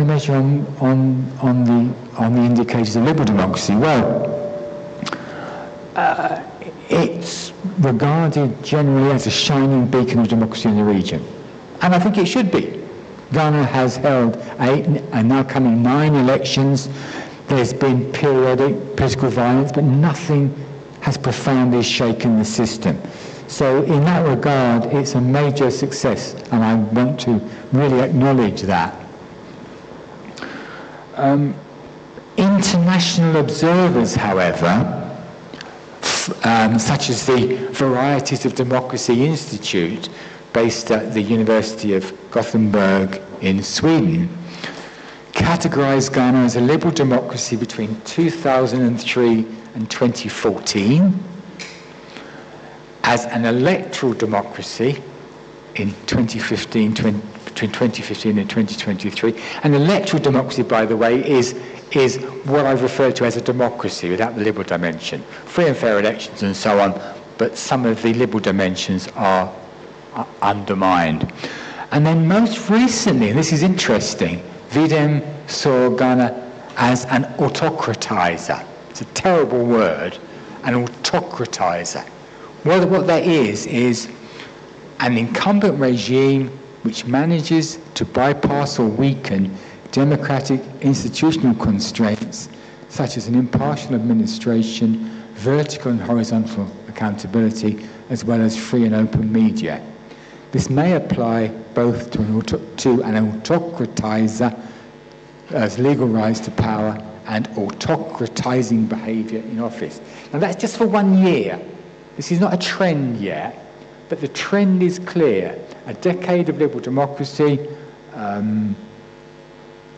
measure on the indicators of liberal democracy? Well, it's regarded generally as a shining beacon of democracy in the region. And I think it should be. Ghana has held 8 and now coming 9 elections. There's been periodic political violence, but nothing has profoundly shaken the system. So in that regard, it's a major success, and I want to really acknowledge that. International observers, however, such as the Varieties of Democracy Institute, based at the University of Gothenburg in Sweden, categorized Ghana as a liberal democracy between 2003 and 2014, as an electoral democracy in 2015, between 2015 and 2023. An electoral democracy, by the way, is what I've referred to as a democracy without the liberal dimension. Free and fair elections and so on, but some of the liberal dimensions are undermined. And then most recently, and this is interesting, VDEM saw Ghana as an autocratizer. It's a terrible word, an autocratizer. Well, what that is an incumbent regime which manages to bypass or weaken democratic institutional constraints such as an impartial administration, vertical and horizontal accountability, as well as free and open media. This may apply both to an autocratizer as legal rise to power and autocratizing behavior in office. Now that's just for 1 year. This is not a trend yet, but the trend is clear. A decade of liberal democracy,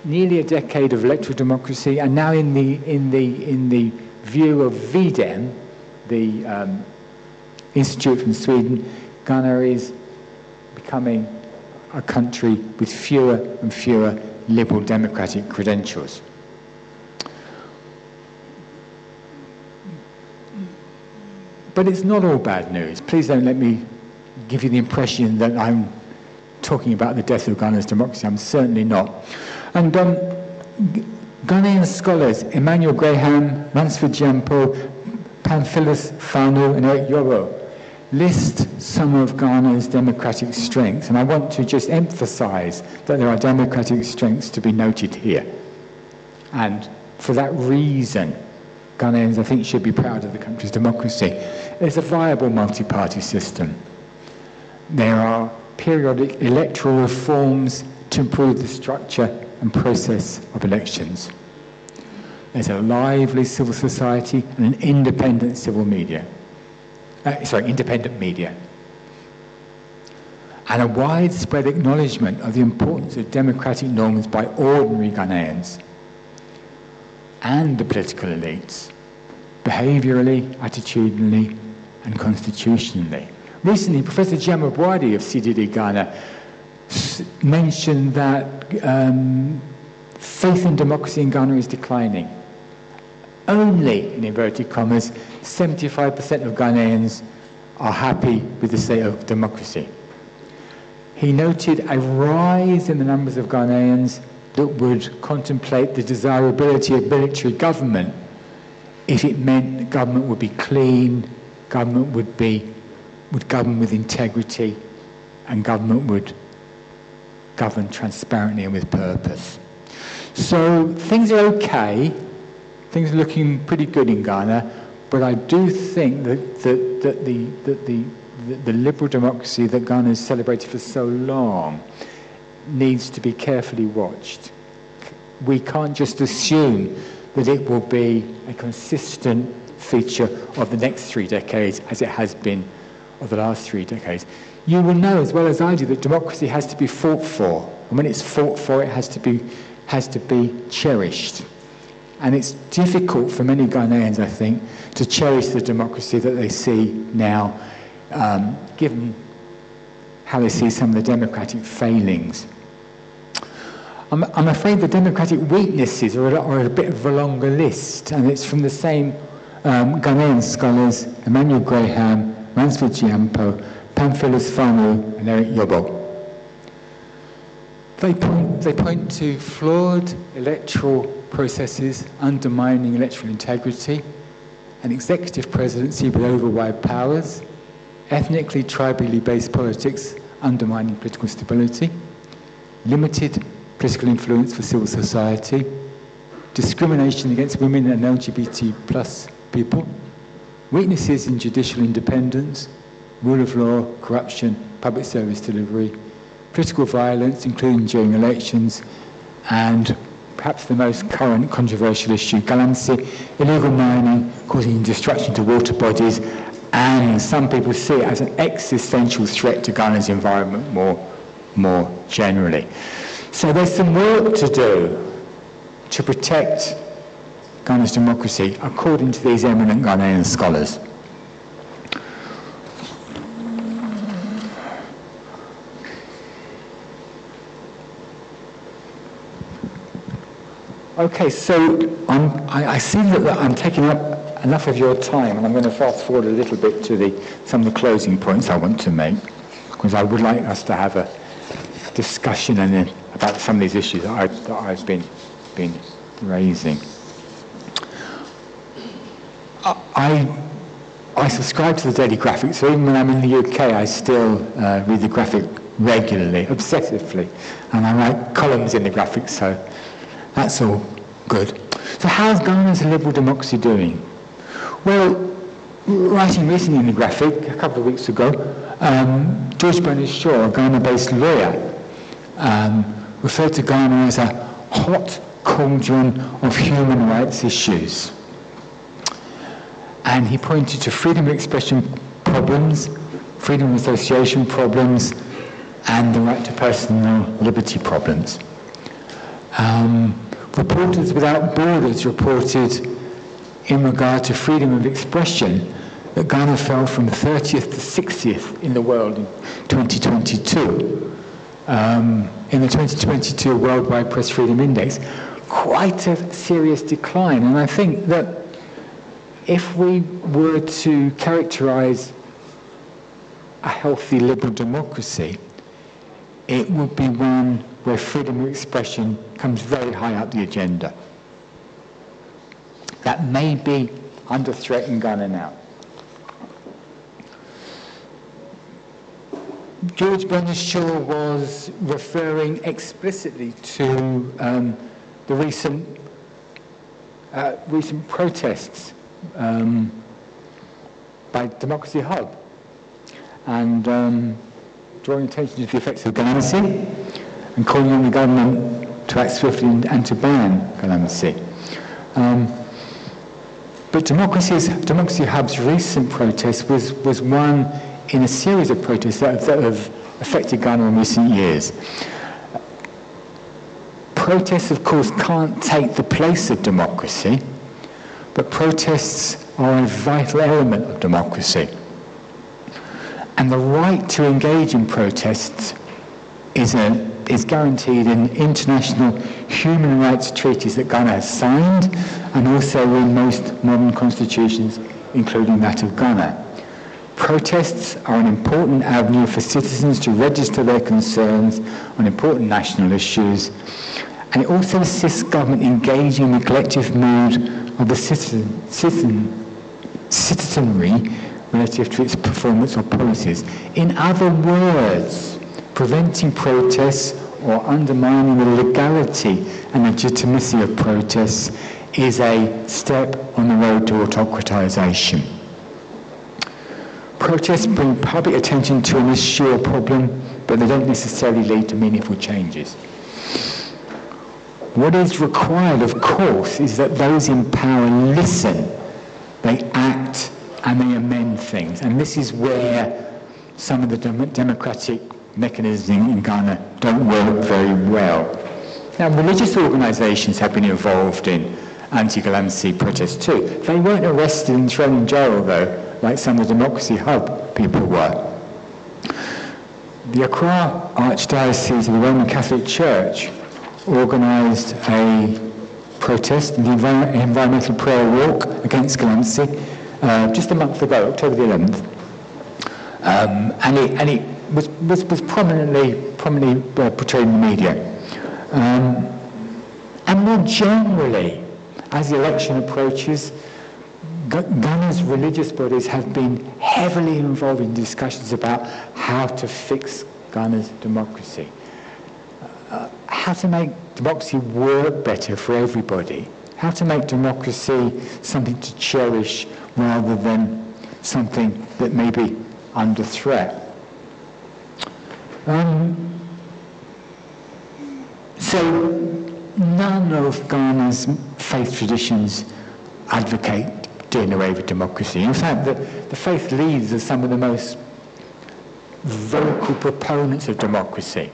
nearly a decade of electoral democracy, and now in the view of VDEM, the institute from Sweden, Ghana is becoming a country with fewer and fewer liberal democratic credentials. But it's not all bad news. Please don't let me give you the impression that I'm talking about the death of Ghana's democracy. I'm certainly not. And Ghanaian scholars Emmanuel Graham, Mansfield Jiampo, Pamphilus Fanu and Eric Yobo list some of Ghana's democratic strengths, and I want to just emphasize that there are democratic strengths to be noted here. And for that reason, Ghanaians, I think, should be proud of the country's democracy. There's a viable multi-party system. There are periodic electoral reforms to improve the structure and process of elections. There's a lively civil society and an independent independent media. And a widespread acknowledgement of the importance of democratic norms by ordinary Ghanaians and the political elites, behaviourally, attitudinally, and constitutionally. Recently, Professor Jiampo of CDD-Ghana mentioned that faith in democracy in Ghana is declining. Only, in inverted commas, 75% of Ghanaians are happy with the state of democracy. He noted a rise in the numbers of Ghanaians that would contemplate the desirability of military government if it meant the government would be clean, government would govern with integrity, and government would govern transparently and with purpose. So things are okay, things are looking pretty good in Ghana, but I do think that the liberal democracy that Ghana has celebrated for so long needs to be carefully watched. We can't just assume that it will be a consistent feature of the next 3 decades as it has been of the last 3 decades. You will know as well as I do that democracy has to be fought for, and when it's fought for, it has to be cherished. And it's difficult for many Ghanaians, I think, to cherish the democracy that they see now, given how they see some of the democratic failings. I'm afraid the democratic weaknesses are a bit of a longer list, and it's from the same Ghanaian scholars, Emmanuel Graham, Mansfield Jiampo, Pamphilus Fanu, and Eric Yobo. They point to flawed electoral processes undermining electoral integrity, an executive presidency with overwide powers, ethnically, tribally based politics undermining political stability, limited political influence for civil society, discrimination against women and LGBT plus people, weaknesses in judicial independence, rule of law, corruption, public service delivery, political violence, including during elections, and perhaps the most current controversial issue, galamsey, illegal mining causing destruction to water bodies, and some people see it as an existential threat to Ghana's environment more generally. So there's some work to do to protect Ghana's democracy, according to these eminent Ghanaian scholars. Okay, so I see that I'm taking up enough of your time, and I'm going to fast forward a little bit to some of the closing points I want to make, because I would like us to have a discussion about some of these issues that I've been raising. I subscribe to the Daily Graphic, so even when I'm in the UK, I still read the Graphic regularly, obsessively, and I write columns in the Graphic, so that's all good. So how's Ghana's liberal democracy doing? Well, writing recently in the Graphic, a couple of weeks ago, George Bernard-Shaw, a Ghana-based lawyer, referred to Ghana as a hot cauldron of human rights issues. And he pointed to freedom of expression problems, freedom of association problems, and the right to personal liberty problems. Reporters Without Borders reported in regard to freedom of expression that Ghana fell from 30th to 60th in the world in 2022. in the 2022 Worldwide Press Freedom Index, quite a serious decline. And I think that if we were to characterize a healthy liberal democracy, it would be one where freedom of expression comes very high up the agenda. That may be under threat in Ghana now. George Bernard Shaw was referring explicitly to the recent protests by Democracy Hub, and drawing attention to the effects of calamity and calling on the government to act swiftly and to ban calamity. But Democracy Hub's recent protest was one in a series of protests that have affected Ghana in recent years. Protests, of course, can't take the place of democracy, but protests are a vital element of democracy. And the right to engage in protests is guaranteed in international human rights treaties that Ghana has signed, and also in most modern constitutions, including that of Ghana. Protests are an important avenue for citizens to register their concerns on important national issues, and it also assists government engaging in the collective mood of the citizenry relative to its performance or policies. In other words, preventing protests or undermining the legality and legitimacy of protests is a step on the road to autocratization. Protests bring public attention to an issue or problem, but they don't necessarily lead to meaningful changes. What is required, of course, is that those in power listen, they act, and they amend things. And this is where some of the democratic mechanisms in Ghana don't work very well. Now, religious organisations have been involved in anti-calamity protests too. They weren't arrested and thrown in jail, though, like some of the Democracy Hub people were. The Accra Archdiocese of the Roman Catholic Church organised a protest, the environmental prayer walk against calamity, just a month ago, October the 11th. And it was prominently portrayed in the media. And more generally, as the election approaches, Ghana's religious bodies have been heavily involved in discussions about how to fix Ghana's democracy, how to make democracy work better for everybody, how to make democracy something to cherish rather than something that may be under threat. So none of Ghana's faith traditions advocate doing away with democracy. In fact, the faith leaders are some of the most vocal proponents of democracy,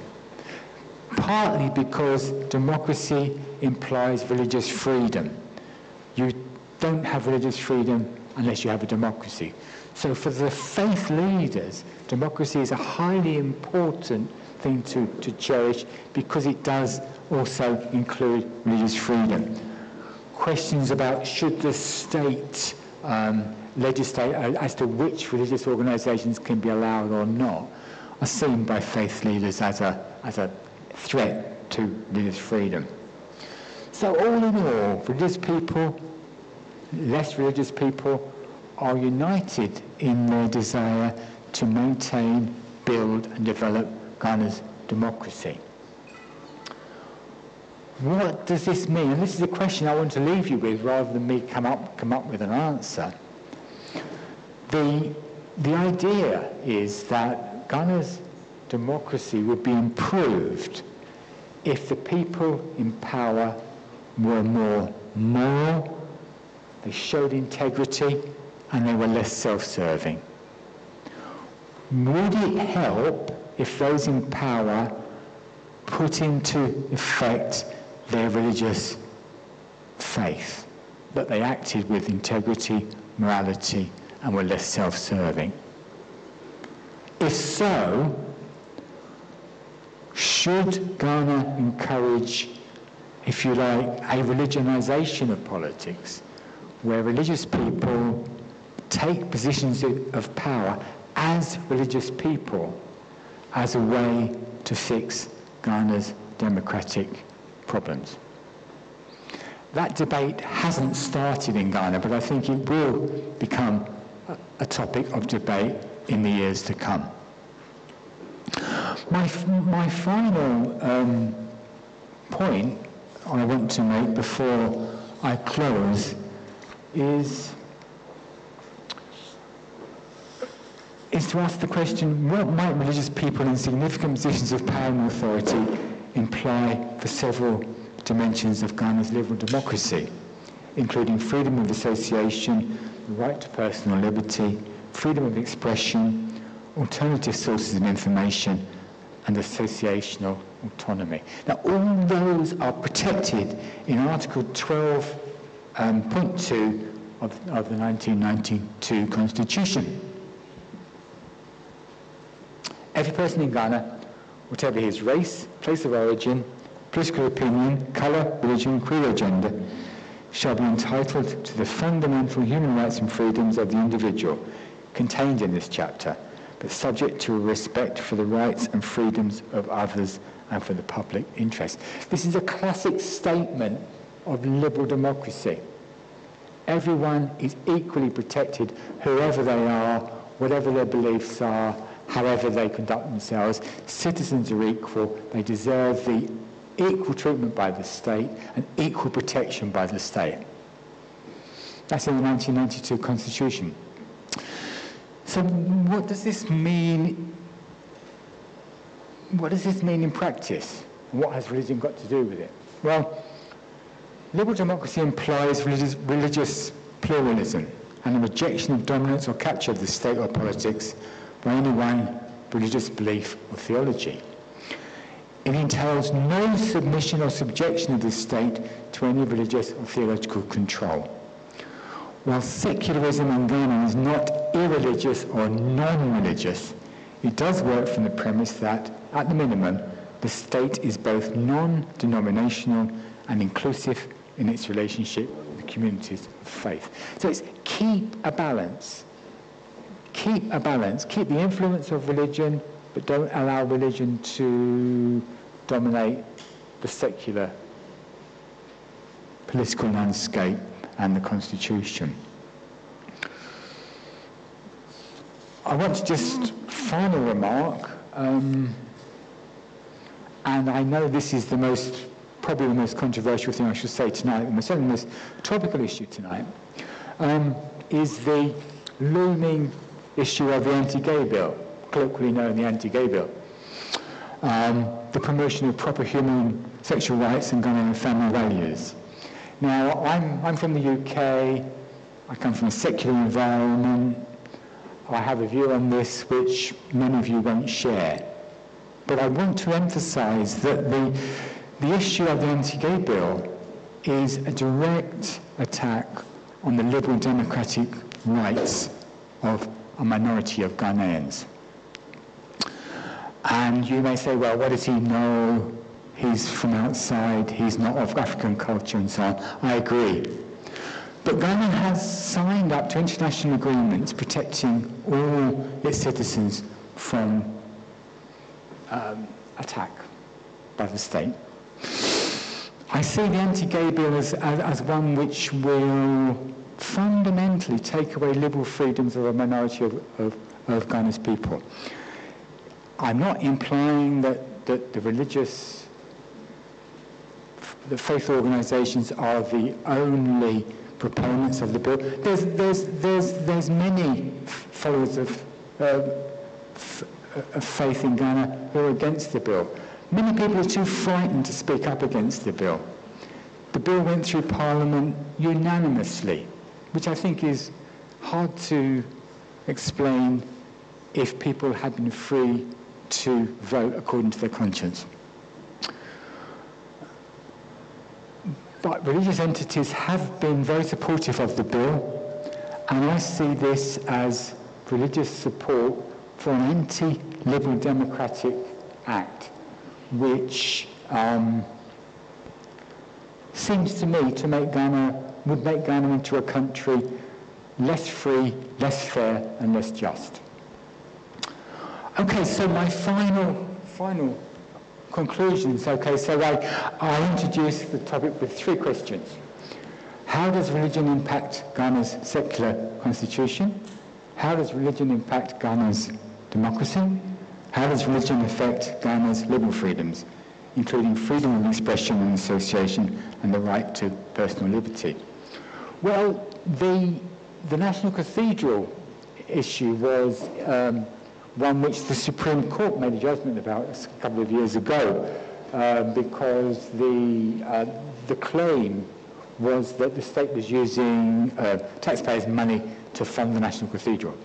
partly because democracy implies religious freedom. You don't have religious freedom unless you have a democracy. So for the faith leaders, democracy is a highly important thing to cherish because it does also include religious freedom. Questions about should the state legislate as to which religious organisations can be allowed or not are seen by faith leaders as a threat to religious freedom. So all in all, religious people, less religious people, are united in their desire to maintain, build and develop Ghana's democracy. What does this mean? And this is a question I want to leave you with rather than me come up with an answer. The idea is that Ghana's democracy would be improved if the people in power were more moral, they showed integrity, and they were less self-serving. Would it help if those in power put into effect their religious faith, that they acted with integrity, morality, and were less self-serving? If so, should Ghana encourage, if you like, a religionisation of politics, where religious people take positions of power as religious people as a way to fix Ghana's democratic problems? That debate hasn't started in Ghana, but I think it will become a topic of debate in the years to come. My final point I want to make before I close is to ask the question, what might religious people in significant positions of power and authority imply for several dimensions of Ghana's liberal democracy, including freedom of association, the right to personal liberty, freedom of expression, alternative sources of information, and associational autonomy. Now, all those are protected in Article 12.2 of the 1992 Constitution. Every person in Ghana, whatever his race, place of origin, political opinion, colour, religion, creed or gender, shall be entitled to the fundamental human rights and freedoms of the individual contained in this chapter, but subject to a respect for the rights and freedoms of others and for the public interest. This is a classic statement of liberal democracy. Everyone is equally protected, whoever they are, whatever their beliefs are, however they conduct themselves. Citizens are equal. They deserve the equal treatment by the state and equal protection by the state. That's in the 1992 Constitution. So what does this mean? What does this mean in practice? What has religion got to do with it? Well, liberal democracy implies religious pluralism and a rejection of dominance or capture of the state or politics by any one religious belief or theology. It entails no submission or subjection of the state to any religious or theological control. While secularism in Ghana is not irreligious or non-religious, it does work from the premise that, at the minimum, the state is both non-denominational and inclusive in its relationship with communities of faith. So it's keep a balance. Keep a balance. Keep the influence of religion, but don't allow religion to dominate the secular political landscape and the Constitution. I want to just final remark, and I know this is probably the most controversial thing I should say tonight, and certainly the most topical issue tonight, is the looming issue of the anti-gay bill, colloquially known as the anti-gay bill. The promotion of proper human sexual rights and Ghanaian family values. Now, I'm from the UK, I come from a secular environment, I have a view on this which many of you won't share. But I want to emphasise that the issue of the anti-gay bill is a direct attack on the liberal democratic rights of a minority of Ghanaians. And you may say, well, what does he know? He's from outside, he's not of African culture and so on. I agree. But Ghana has signed up to international agreements protecting all its citizens from attack by the state. I see the anti-gay bill as one which will fundamentally take away liberal freedoms of a minority of Ghana's people. I'm not implying that the faith organisations are the only proponents of the bill. There's many followers of faith in Ghana who are against the bill. Many people are too frightened to speak up against the bill. The bill went through Parliament unanimously, which I think is hard to explain if people had been free to vote according to their conscience. But religious entities have been very supportive of the bill, and I see this as religious support for an anti-liberal democratic act. which seems to me to would make Ghana into a country less free, less fair, and less just. Okay, so my final conclusions. Okay, so I introduced the topic with 3 questions. How does religion impact Ghana's secular constitution? How does religion impact Ghana's democracy? How does religion affect Ghana's liberal freedoms, including freedom of expression and association and the right to personal liberty? Well, the National Cathedral issue was one which the Supreme Court made a judgment about a couple of years ago, because the claim was that the state was using taxpayers' money to fund the National Cathedral.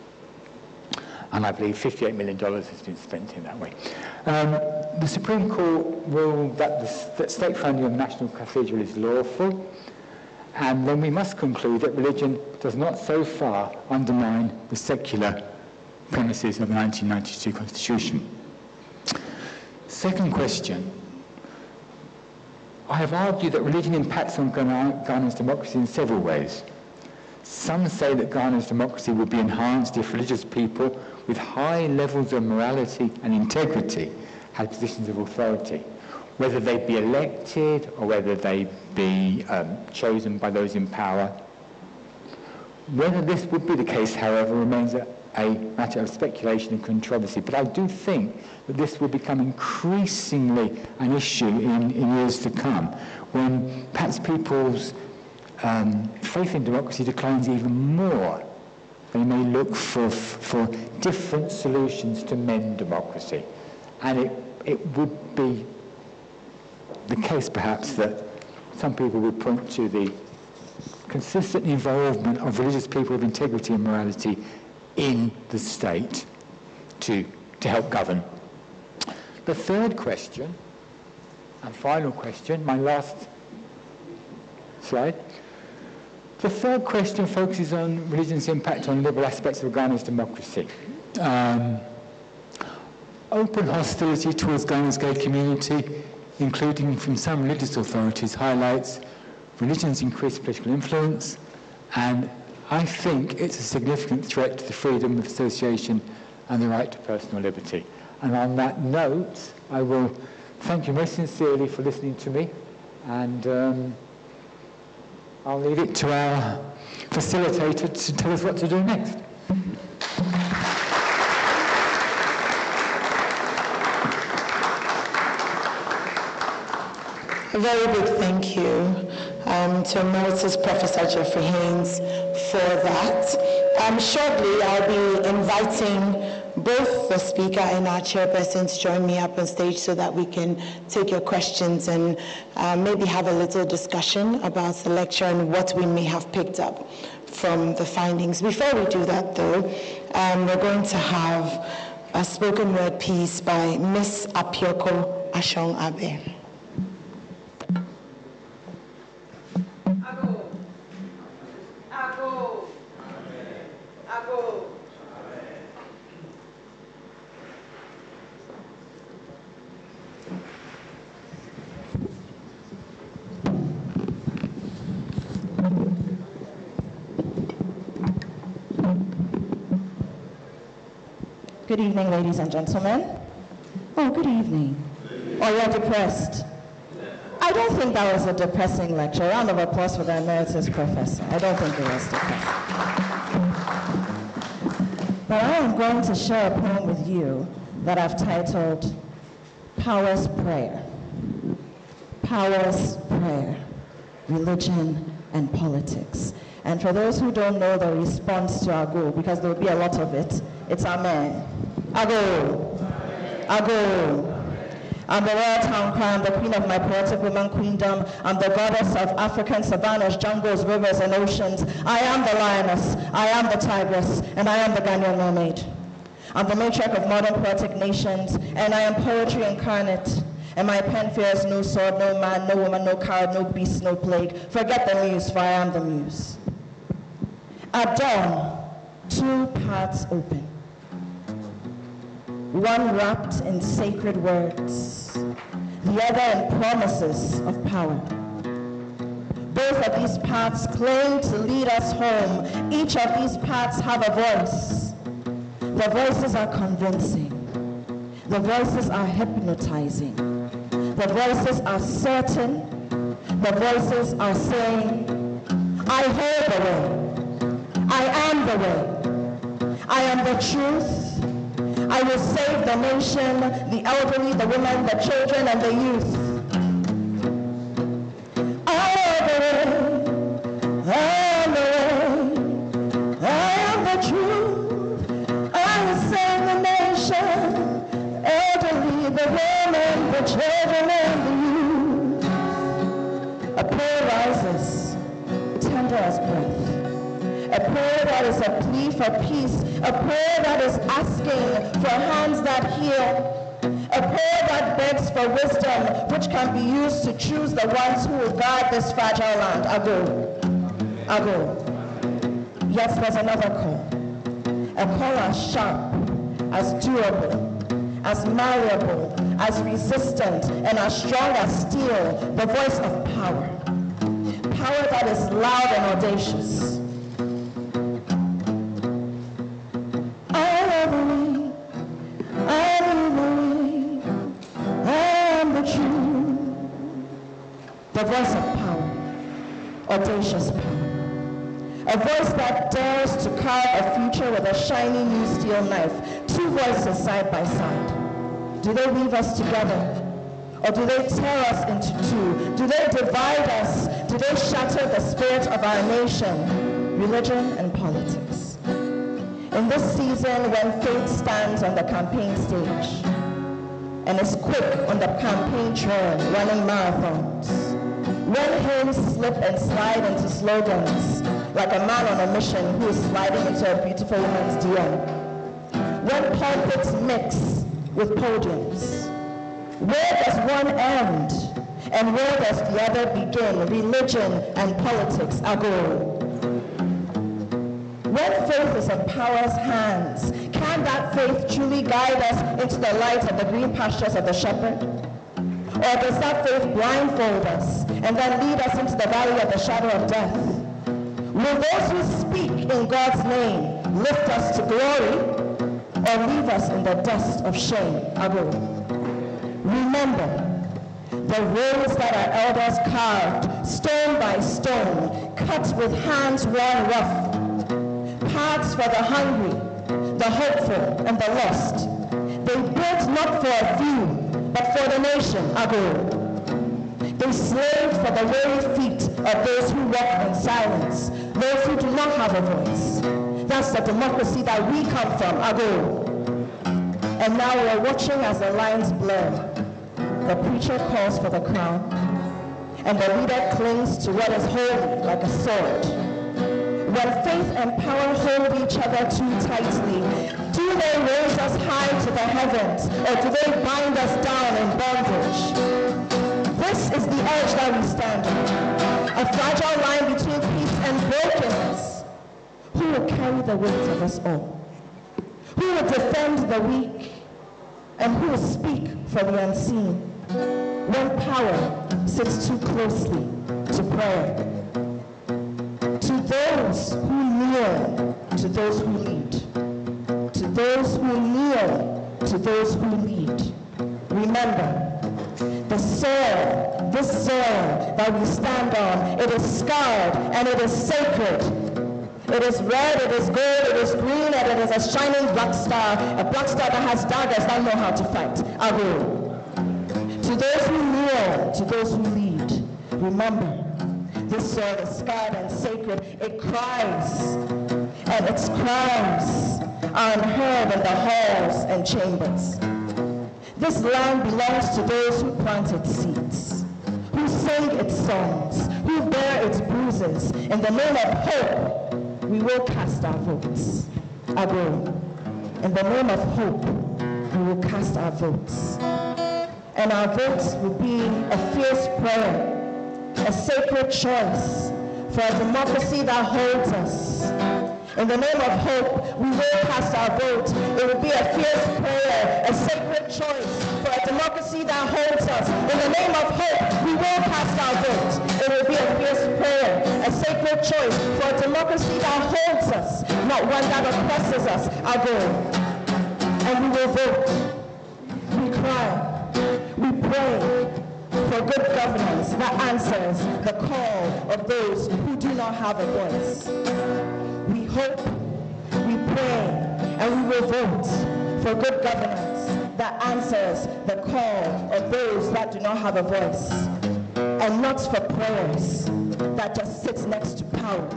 And I believe $58 million has been spent in that way. The Supreme Court ruled that state funding of the National Cathedral is lawful, and then we must conclude that religion does not so far undermine the secular premises of the 1992 Constitution. Second question. I have argued that religion impacts on Ghana's democracy in several ways. Some say that Ghana's democracy would be enhanced if religious people with high levels of morality and integrity had positions of authority, whether they be elected or whether they be chosen by those in power. Whether this would be the case, however, remains a matter of speculation and controversy, but I do think that this will become increasingly an issue in years to come, when perhaps people's faith in democracy declines even more. They may look for different solutions to mend democracy, and it would be the case perhaps that some people would point to the consistent involvement of religious people of integrity and morality in the state to help govern. The third question, and final question, my last slide. The third question focuses on religion's impact on liberal aspects of Ghana's democracy. Open hostility towards Ghana's gay community, including from some religious authorities, highlights religion's increased political influence, and I think it's a significant threat to the freedom of association and the right to personal liberty. And on that note, I will thank you most sincerely for listening to me, and I'll leave it to our facilitator to tell us what to do next.
A very big thank you to Emeritus Professor Jeffrey Haynes for that. Shortly, I'll be inviting both the speaker and our chairperson to join me up on stage so that we can take your questions and maybe have a little discussion about the lecture and what we may have picked up from the findings. Before we do that, though, we're going to have a spoken word piece by Miss Apioko Ashong Abe.
Good evening, ladies and gentlemen. Oh, good evening. Oh, you're depressed. I don't think that was a depressing lecture. A round of applause for the Emeritus Professor. I don't think it was depressing. But I am going to share a poem with you that I've titled Power's Prayer. Power's Prayer, Religion and Politics. And for those who don't know the response to our goal, because there will be a lot of it, it's Amen. Ago. Ago. I'm the royal town crown, the queen of my poetic woman queendom. I'm the goddess of African savannas, jungles, rivers, and oceans. I am the lioness, I am the tigress, and I am the Ghanaian mermaid. I'm the matriarch of modern poetic nations, and I am poetry incarnate. And my pen fears no sword, no man, no woman, no coward, no beast, no plague. Forget the muse, for I am the muse. At dawn, 2 paths open. One wrapped in sacred words, the other in promises of power. Both of these paths claim to lead us home. Each of these paths have a voice. The voices are convincing. The voices are hypnotizing. The voices are certain. The voices are saying, I hold the way. I am the way. I am the truth. I will save the nation, the elderly, the women, the children, and the youth. I am the way. I am the way. I am the truth. I will save the nation, the elderly, the women, the children, and the youth. A prayer rises, tender as breath. A prayer that is a plea for peace, a prayer that is asking for hands that heal, a prayer that begs for wisdom which can be used to choose the ones who will guard this fragile land. Ago. Yes, there's another call. A call as sharp, as durable, as malleable, as resistant, and as strong as steel, the voice of power. Power that is loud and audacious. The voice of power, audacious power. A voice that dares to carve a future with a shiny new steel knife. Two voices side by side. Do they weave us together? Or do they tear us into two? Do they divide us? Do they shatter the spirit of our nation? Religion and politics. In this season when faith stands on the campaign stage and is quick on the campaign trail running marathons, when hymns slip and slide into slogans like a man on a mission who is sliding into a beautiful woman's DM, when pulpits mix with podiums, where does one end and where does the other begin? Religion and politics ago. When faith is in power's hands, can that faith truly guide us into the light of the green pastures of the shepherd? Or does that faith blindfold us and then lead us into the valley of the shadow of death? Will those who speak in God's name lift us to glory or leave us in the dust of shame? Ago. Remember, the roads that our elders carved, stone by stone, cut with hands worn rough, paths for the hungry, the hopeful, and the lost. They built not for a few, but for the nation, Ago. They slaved for the weary feet of those who walk in silence, those who do not have a voice. That's the democracy that we come from, Ago. And now we're watching as the lines blur. The preacher calls for the crown, and the leader clings to what is holy like a sword. When faith and power hold each other too tightly, do they raise us high to the heavens, or do they bind us down in bondage? This is the edge that we stand on, a fragile line between peace and brokenness. Who will carry the weight of us all? Who will defend the weak? And who will speak for the unseen? When power sits too closely to prayer. To those who kneel, to those who lead. To those who kneel, to those who lead. Remember, the soil, this soil that we stand on, it is scarred and it is sacred. It is red, it is gold, it is green, and it is a shining black star, a black star that has daggers that know how to fight. Ago. To those who kneel, to those who lead, remember, this soil is scarred and sacred. It cries, and its cries are unheard in the halls and chambers. This land belongs to those who plant its seeds, who sing its songs, who bear its bruises. In the name of hope, we will cast our votes. Ago. In the name of hope, we will cast our votes. And our votes will be a fierce prayer, a sacred choice for a democracy that holds us. In the name of hope, we will cast our vote. It will be a fierce prayer, a sacred choice for a democracy that holds us. In the name of hope, we will cast our vote. It will be a fierce prayer, a sacred choice for a democracy that holds us, not one that oppresses us. Our goal. And we will vote. We cry. We pray for good governance that answers the call of those who do not have a voice. We hope, we pray, and we will vote for good governance that answers the call of those that do not have a voice, and not for prayers that just sit next to power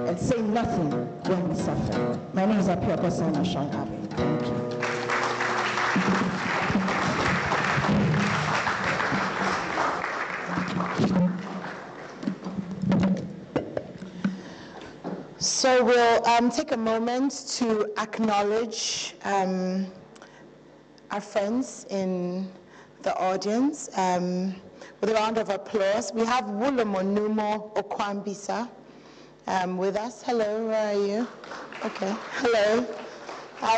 and say nothing when we suffer. My name is Apia Kosana Sean Abbey. Thank you.
So we'll take a moment to acknowledge our friends in the audience with a round of applause. We have Wulomo Numo Okwambisa with us. Hello, where are you? Okay, hello.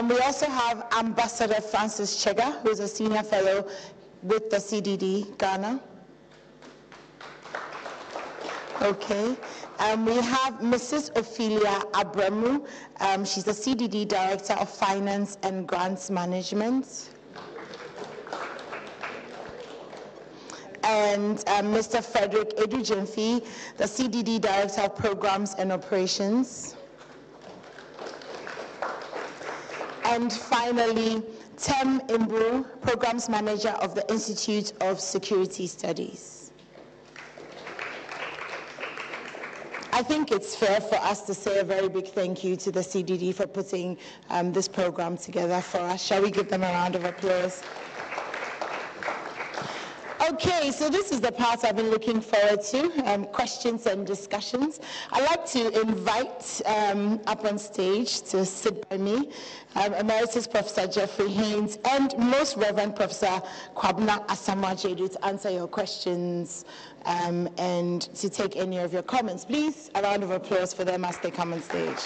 We also have Ambassador Francis Chega, who is a senior fellow with the CDD-Ghana. Okay. We have Mrs. Ophelia Abramu. She's the CDD Director of Finance and Grants Management. And Mr. Frederick Edujemfi, the CDD Director of Programs and Operations. And finally, Tem Imbru, Programs Manager of the Institute of Security Studies. I think it's fair for us to say a very big thank you to the CDD for putting this program together for us. Shall we give them a round of applause? Okay, so this is the part I've been looking forward to, questions and discussions. I'd like to invite up on stage to sit by me, Emeritus Professor Jeffrey Haynes and Most Reverend Professor Kwabena Asamoah-Gyedu to answer your questions and to take any of your comments. Please, a round of applause for them as they come on stage.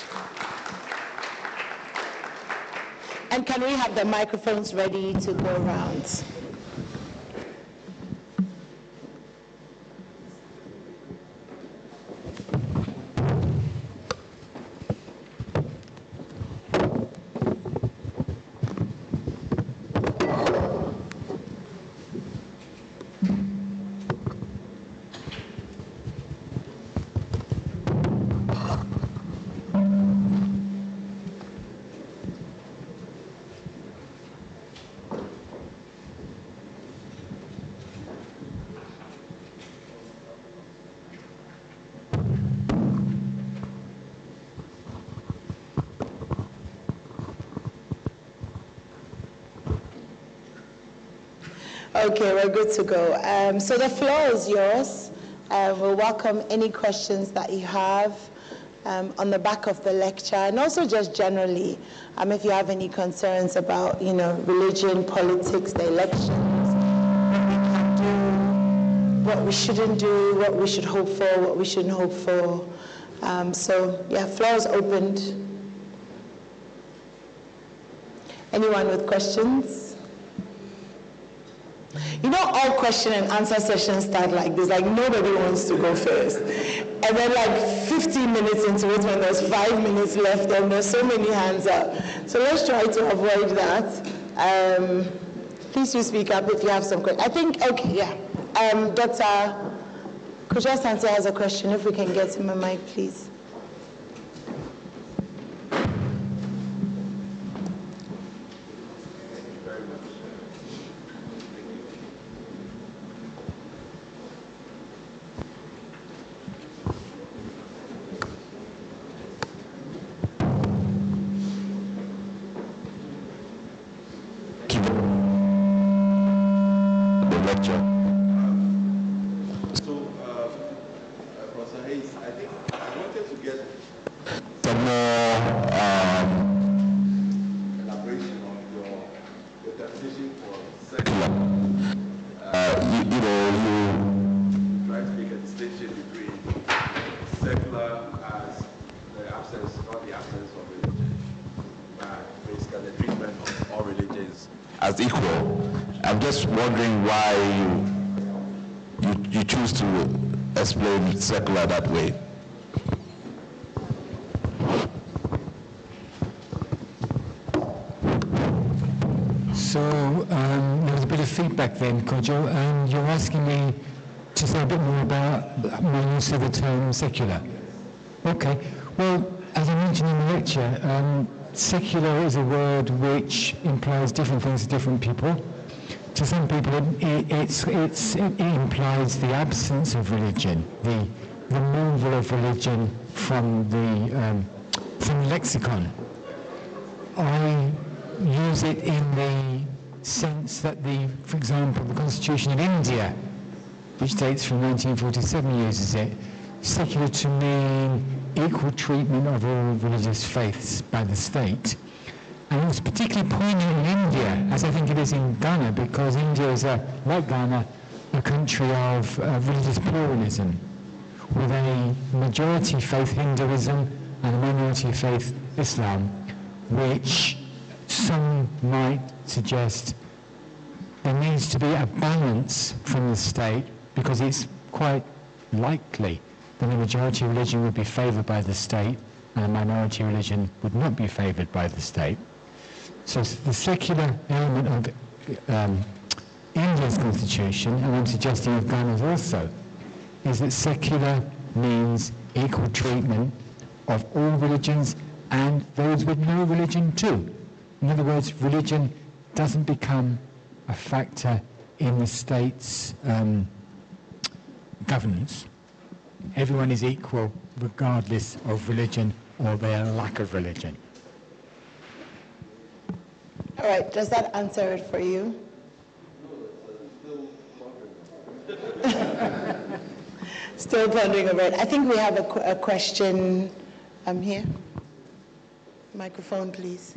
And can we have the microphones ready to go around? Okay, we're good to go. So the floor is yours. We'll welcome any questions that you have on the back of the lecture, and also just generally, if you have any concerns about, religion, politics, the elections, what we can do, what we shouldn't do, what we should hope for, what we shouldn't hope for. So yeah, floor is opened. Anyone with questions? All question and answer sessions start like this, like nobody wants to go first. And then like 15 minutes into it, when there's 5 minutes left and there's so many hands up. So let's try to avoid that. Please do speak up if you have some questions. I think, okay, yeah. Dr. Kuja has a question, if we can get him a mic, please.
As equal,
I'm just wondering why you choose to explain secular that way.
So there was a bit of feedback then, Kojo. You're asking me to say a bit more about my use of the term secular. Okay. Well, as I mentioned in the lecture, secular is a word which implies different things to different people. To some people, it implies the absence of religion, the removal of religion from the lexicon. I use it in the sense that for example, the Constitution of India, which dates from 1947, uses it, secular to mean equal treatment of all religious faiths by the state. And it's particularly poignant in India, as I think it is in Ghana, because India is, like Ghana, a country of religious pluralism, with a majority faith Hinduism and a minority faith Islam, which some might suggest there needs to be a balance from the state, because it's quite likely that a majority religion would be favoured by the state and a minority religion would not be favoured by the state. So the secular element of India's constitution, and I'm suggesting of Ghana's also, is that secular means equal treatment of all religions and those with no religion too. In other words, religion doesn't become a factor in the state's governance. Everyone is equal regardless of religion or their lack of religion.
All right, does that answer it for you? Still pondering over it. I think we have a question here. Microphone, please.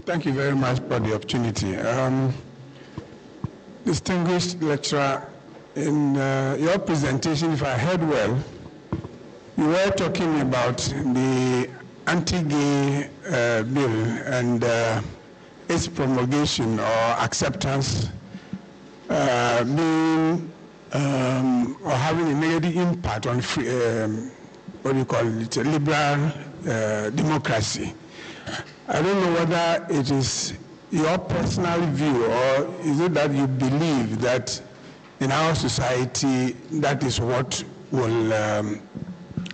Thank you very much for the opportunity. Distinguished lecturer, in your presentation, if I heard well, you were talking about the anti-gay bill and its promulgation or acceptance being or having a negative impact on free, what do you call it, liberal democracy. I don't know whether it is your personal view or is it that you believe that in our society that is what will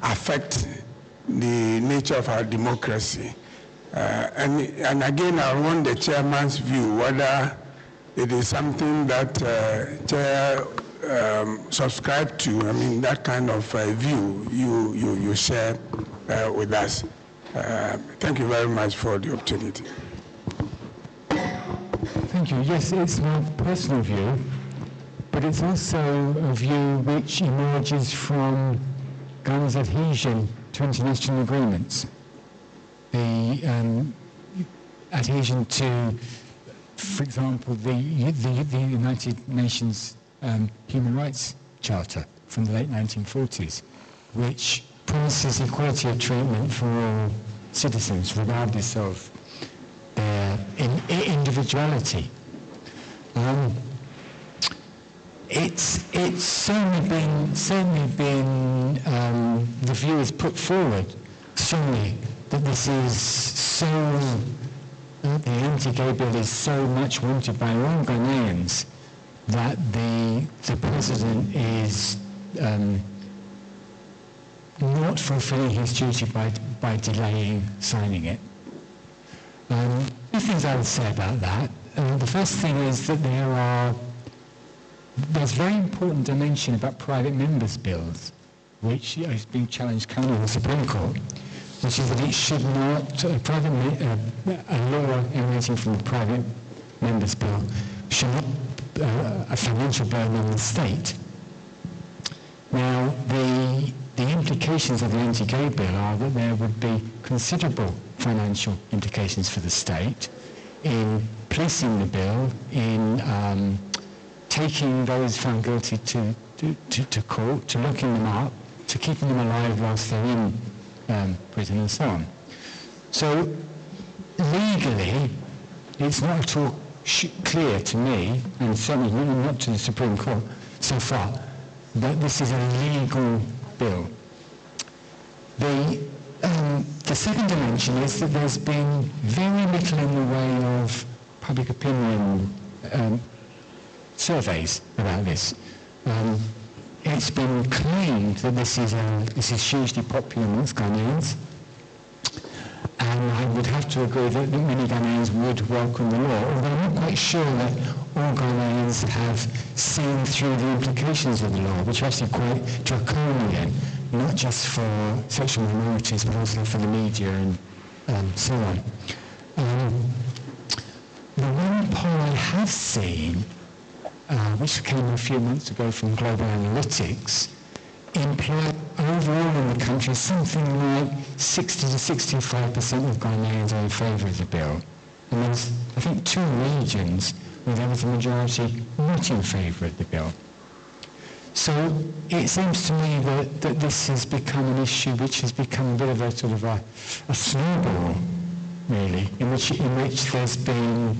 affect the nature of our democracy. And again, I want the chairman's view, whether it is something that chair subscribe to. I mean, that kind of view you share with us. Thank you very much for the opportunity.
Thank you. Yes, it's my personal view, but it's also a view which emerges from Ghana's adhesion to international agreements. The adhesion to, for example, the United Nations Human Rights Charter from the late 1940s, which promises equality of treatment for all citizens, regardless of their individuality. It's certainly been the view is put forward strongly that this is so, the anti-gay bill is so much wanted by all Ghanaians that the president is not fulfilling his duty by delaying signing it. Two things I would say about that. The first thing is that there's very important dimension about private members' bills, which is being challenged currently in the Supreme Court, which is that it should not, a law emanating from a private members' bill should not a financial burden on the state. Now, the implications of the anti-gay bill are that there would be considerable financial implications for the state in policing the bill, in taking those found guilty to court, to locking them up, to keeping them alive whilst they're in prison and so on. So legally,
it's not at all clear to me, and certainly not to the Supreme Court so far, that this is a legal bill. The second dimension is that there's been very little in the way of public opinion surveys about this. It's been claimed that this is hugely popular amongst Ghanaians, and I would have to agree that many Ghanaians would welcome the law, although I'm not quite sure that all Ghanaians have seen through the implications of the law, which are actually quite draconian, not just for sexual minorities, but also for the media and so on. The one poll I have seen, which came a few months ago from Global Analytics, implied overall in the country something like 60 to 65% of Ghanaians are in favour of the bill. And there's, I think, 2 regions where there was a majority not in favour of the bill. So it seems to me that this has become an issue which has become a bit of a sort of a snowball, really, in which there's been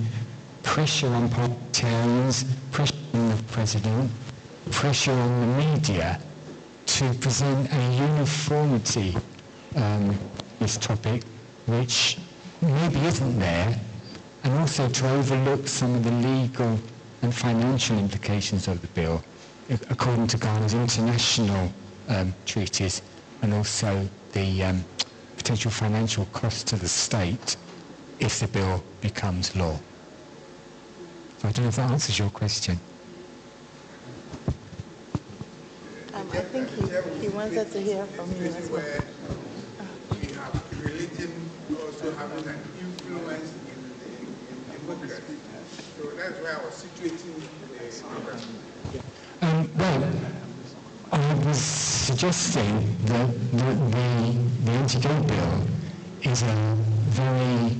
pressure on parliamentarians, pressure on the president, pressure on the media to present a uniformity this topic, which maybe isn't there, and also to overlook some of the legal and financial implications of the bill, according to Ghana's international treaties, and also the potential financial cost to the state if the bill becomes law. So I don't know if that answers your question.
I think he wanted to hear from you as well.
We have religion also having an influence in democracy. So that's why I was situating
well, I was suggesting that the anti-gay bill is a very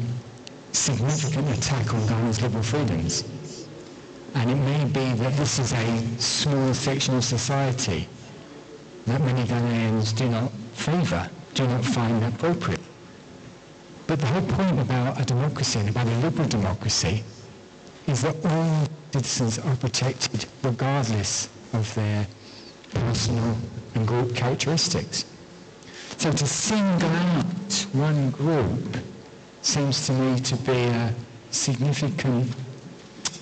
significant attack on Ghana's liberal freedoms. And it may be that this is a small section of society that many Ghanaians do not favour, do not find appropriate. But the whole point about a democracy, and about a liberal democracy, is that all citizens are protected regardless of their personal and group characteristics. So to single out one group seems to me to be a significant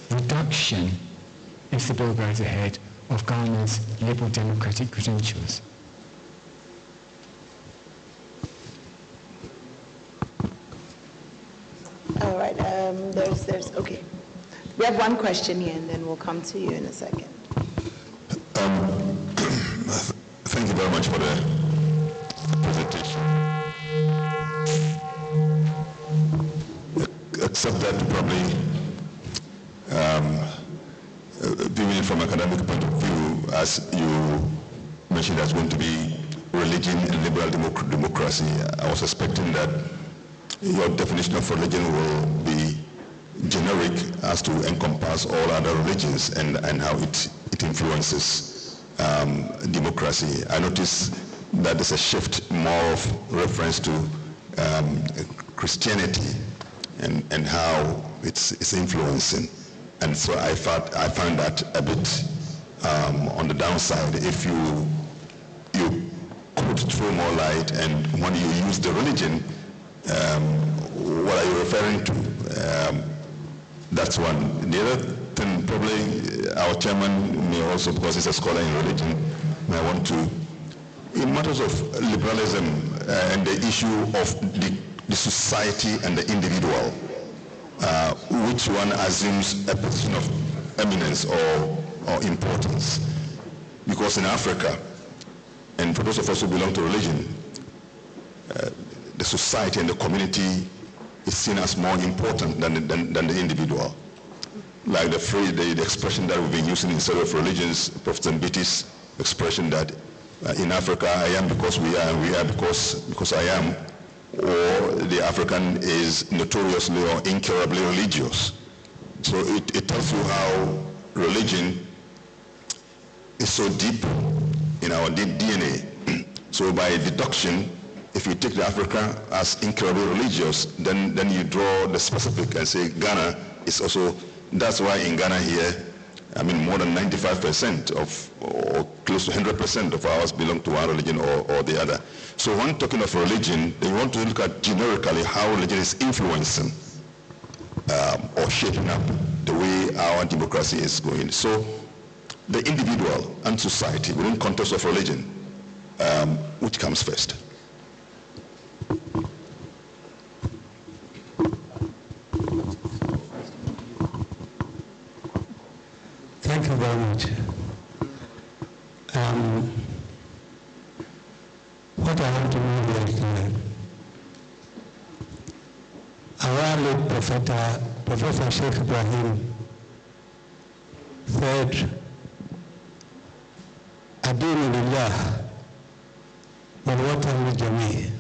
reduction, if the bill goes ahead, of Ghana's liberal democratic credentials.
All right, there's, okay. We have one question here, and then we'll come to you in a second.
Thank you very much for the presentation. Except that probably, viewing it from an academic point of view, as you mentioned, there's going to be religion and liberal democracy. I was expecting that your definition of religion will be generic as to encompass all other religions and how it influences democracy. I notice that there's a shift more of reference to Christianity and how it's influencing. And so I found that a bit on the downside. If you could throw more light, and when you use the religion, what are you referring to? That's one. The other thing, probably our chairman may also, because he's a scholar in religion, may want to, in matters of liberalism and the issue of the society and the individual, which one assumes a position of eminence or importance? Because in Africa, and for those of us who belong to religion, the society and the community is seen as more important than the individual. Like the phrase, the expression that we've been using in several religions, Prophet Mbiti's expression that in Africa I am because we are, and we are because I am, or the African is notoriously or incurably religious. So it tells you how religion is so deep in our DNA. So by deduction, if you take the Africa as incurably religious, then you draw the specific and say Ghana is also, that's why in Ghana here, I mean, more than 95% of, or close to 100% of ours belong to one religion or the other. So when talking of religion, they want to look at generically how religion is influencing or shaping up the way our democracy is going. So the individual and society within context of religion, which comes first?
Thank you very much. What I want to know very clearly, our late Professor Sheikh Ibrahim said, Adinu lillah wal watan li jami'.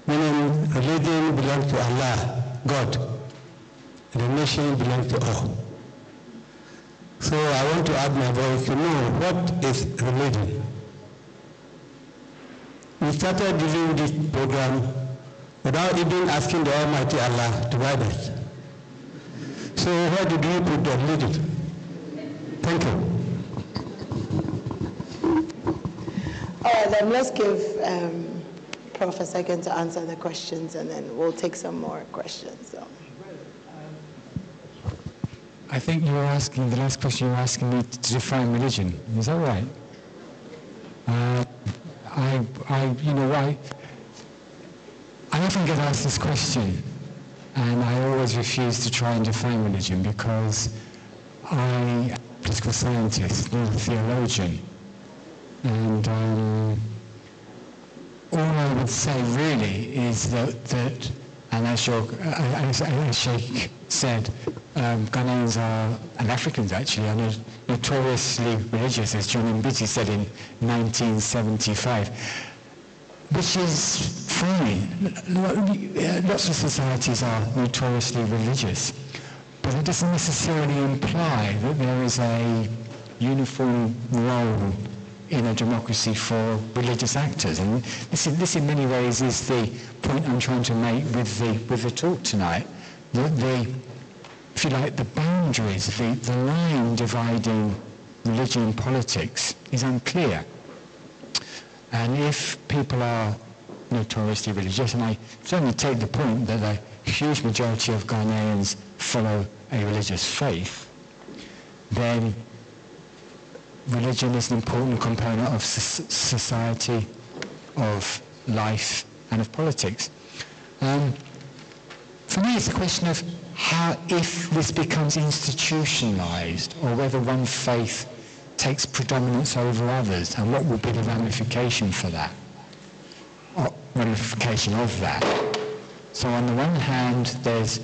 Meaning religion belongs to Allah, God, and the nation belongs to all. So I want to add my voice to know what is religion. We started doing this program without even asking the Almighty Allah to guide us. So where did we put the religion? Thank you.
All right, then let's give Prof a second to answer the questions, and then we'll take some more questions. So.
I think you were asking, the last question you were asking me to define religion. Is that right? I often get asked this question, and I always refuse to try and define religion because I'm a political scientist, not a theologian. And all I would say really is that and as Sheikh said, Ghanaians are, and Africans actually, are notoriously religious, as John Mbiti said in 1975, which is fine. Lots of societies are notoriously religious, but it doesn't necessarily imply that there is a uniform role in a democracy for religious actors. And this in many ways is the point I'm trying to make with the talk tonight, that if you like, the boundaries, the line dividing religion and politics is unclear. And if people are notoriously religious, and I certainly take the point that a huge majority of Ghanaians follow a religious faith, then religion is an important component of society, of life, and of politics. For me, it's a question of how, if this becomes institutionalized, or whether one faith takes predominance over others, and what will be the ramification for that, or ramification of that. So on the one hand, there's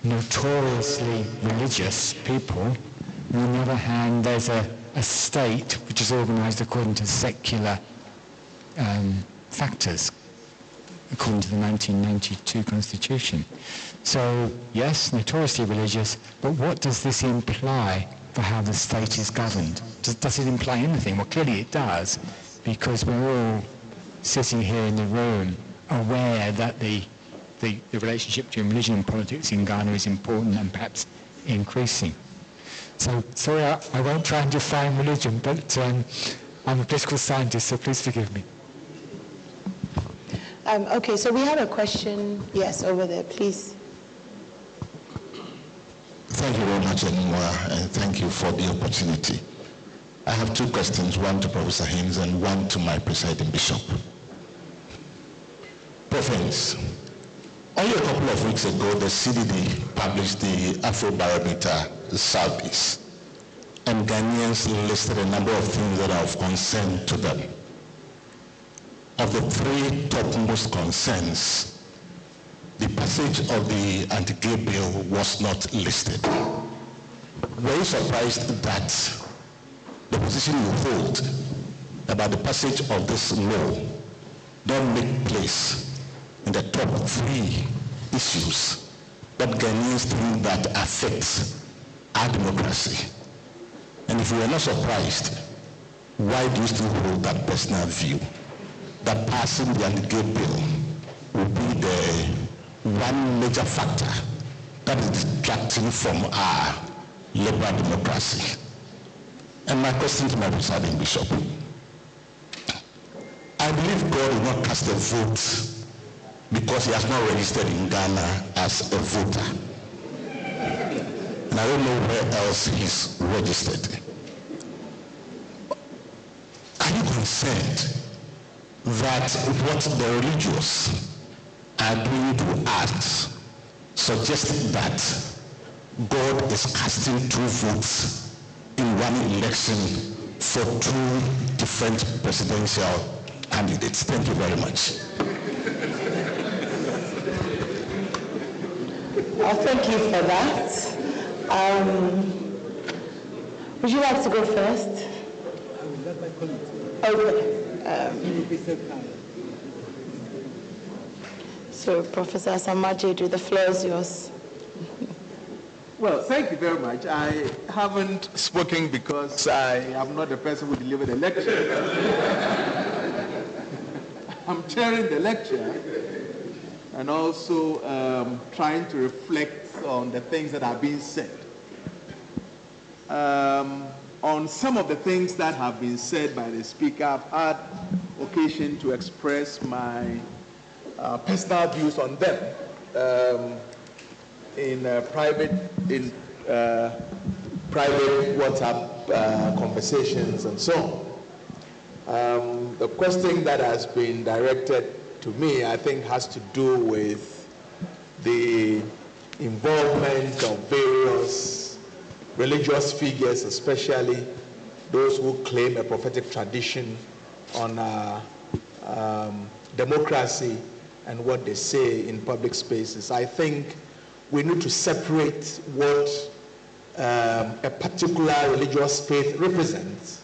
notoriously religious people, and on the other hand, there's a state which is organized according to secular factors, according to the 1992 Constitution. So, yes, notoriously religious, but what does this imply for how the state is governed? Does it imply anything? Well, clearly it does, because we're all sitting here in the room aware that the relationship between religion and politics in Ghana is important and perhaps increasing. So, sorry, I won't try and define religion, but I'm a political scientist, so please forgive me.
Okay, so we have a question. Yes, over there, please.
Thank you very much, Enumwa, and thank you for the opportunity. I have two questions, one to Professor Haynes and one to my presiding bishop. Prof. Only a couple of weeks ago, the CDD published the Afrobarometer surveys, and Ghanaians listed a number of things that are of concern to them. Of the three topmost concerns, the passage of the anti-gay bill was not listed. Were you surprised that the position you hold about the passage of this law don't make place in the top three issues that Ghanaians think that affects our democracy? And if you are not surprised, why do you still hold that personal view that passing the anti-gay bill will be the one major factor that is detracting from our liberal democracy. And my question to my presiding bishop, I believe God will not cast a vote because he has not registered in Ghana as a voter. And I don't know where else he's registered. Are you concerned that what the religious are doing to us suggests that God is casting two votes in one election for two different presidential candidates? Thank you very much.
Thank you for that. Would you like to go first? Okay. So, Professor Samajedu, the floor is yours.
Well, thank you very much. I haven't spoken because I am not the person who delivered the lecture. I'm chairing the lecture and also trying to reflect on the things that are being said. On some of the things that have been said by the speaker, I've had occasion to express my personal views on them in private WhatsApp conversations and so on. The question that has been directed to me, I think, has to do with the involvement of various religious figures, especially those who claim a prophetic tradition on democracy and what they say in public spaces. I think we need to separate what a particular religious faith represents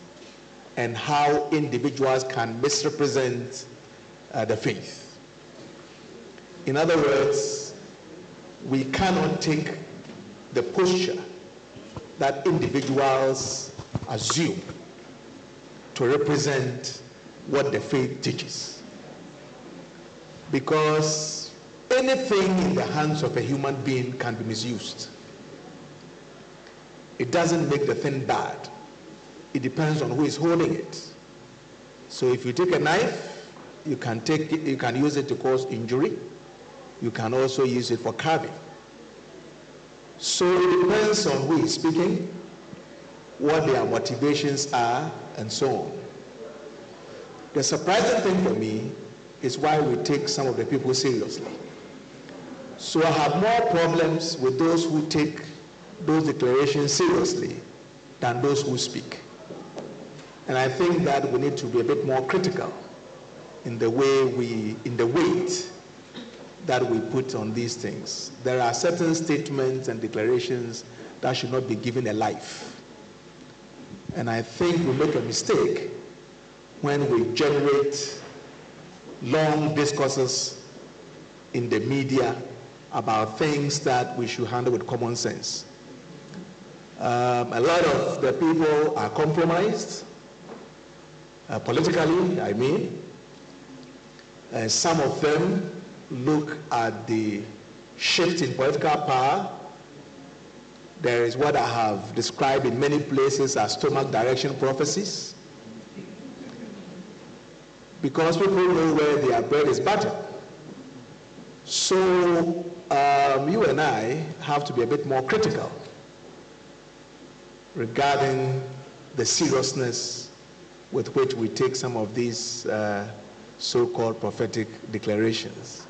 and how individuals can misrepresent the faith. In other words, we cannot take the posture that individuals assume to represent what the faith teaches. Because anything in the hands of a human being can be misused. It doesn't make the thing bad. It depends on who is holding it. So if you take a knife, you can use it to cause injury. You can also use it for carving. So it depends on who is speaking, what their motivations are, and so on. The surprising thing for me is why we take some of the people seriously. So I have more problems with those who take those declarations seriously than those who speak. And I think that we need to be a bit more critical in the weight that we put on these things. There are certain statements and declarations that should not be given a life. And I think we make a mistake when we generate long discourses in the media about things that we should handle with common sense. A lot of the people are compromised, politically, I mean. Some of them look at the shift in political power. There is what I have described in many places as stomach direction prophecies, because people know where their bread is buttered. So you and I have to be a bit more critical regarding the seriousness with which we take some of these so-called prophetic declarations.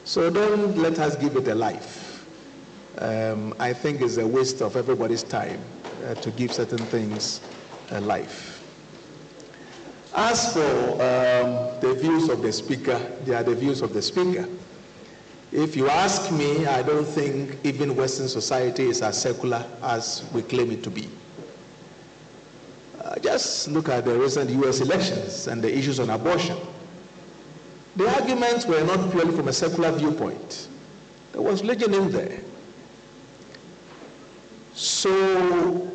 So don't let us give it a life. I think it's a waste of everybody's time to give certain things a life. As for the views of the speaker, they are the views of the speaker. If you ask me, I don't think even Western society is as secular as we claim it to be. Just look at the recent US elections and the issues on abortion. The arguments were not purely from a secular viewpoint. There was religion in there. So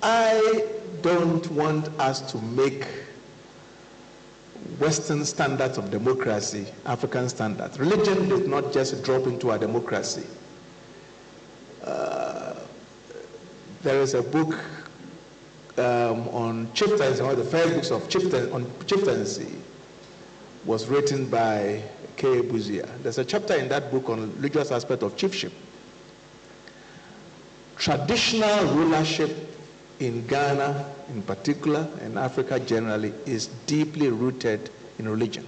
I don't want us to make Western standards of democracy African standards. Religion did not just drop into our democracy. there is a book on chieftaincy, one of the first books of chieftaincy was written by K. Buzia. There's a chapter in that book on religious aspect of chiefship. Traditional rulership in Ghana in particular, and Africa generally, is deeply rooted in religion.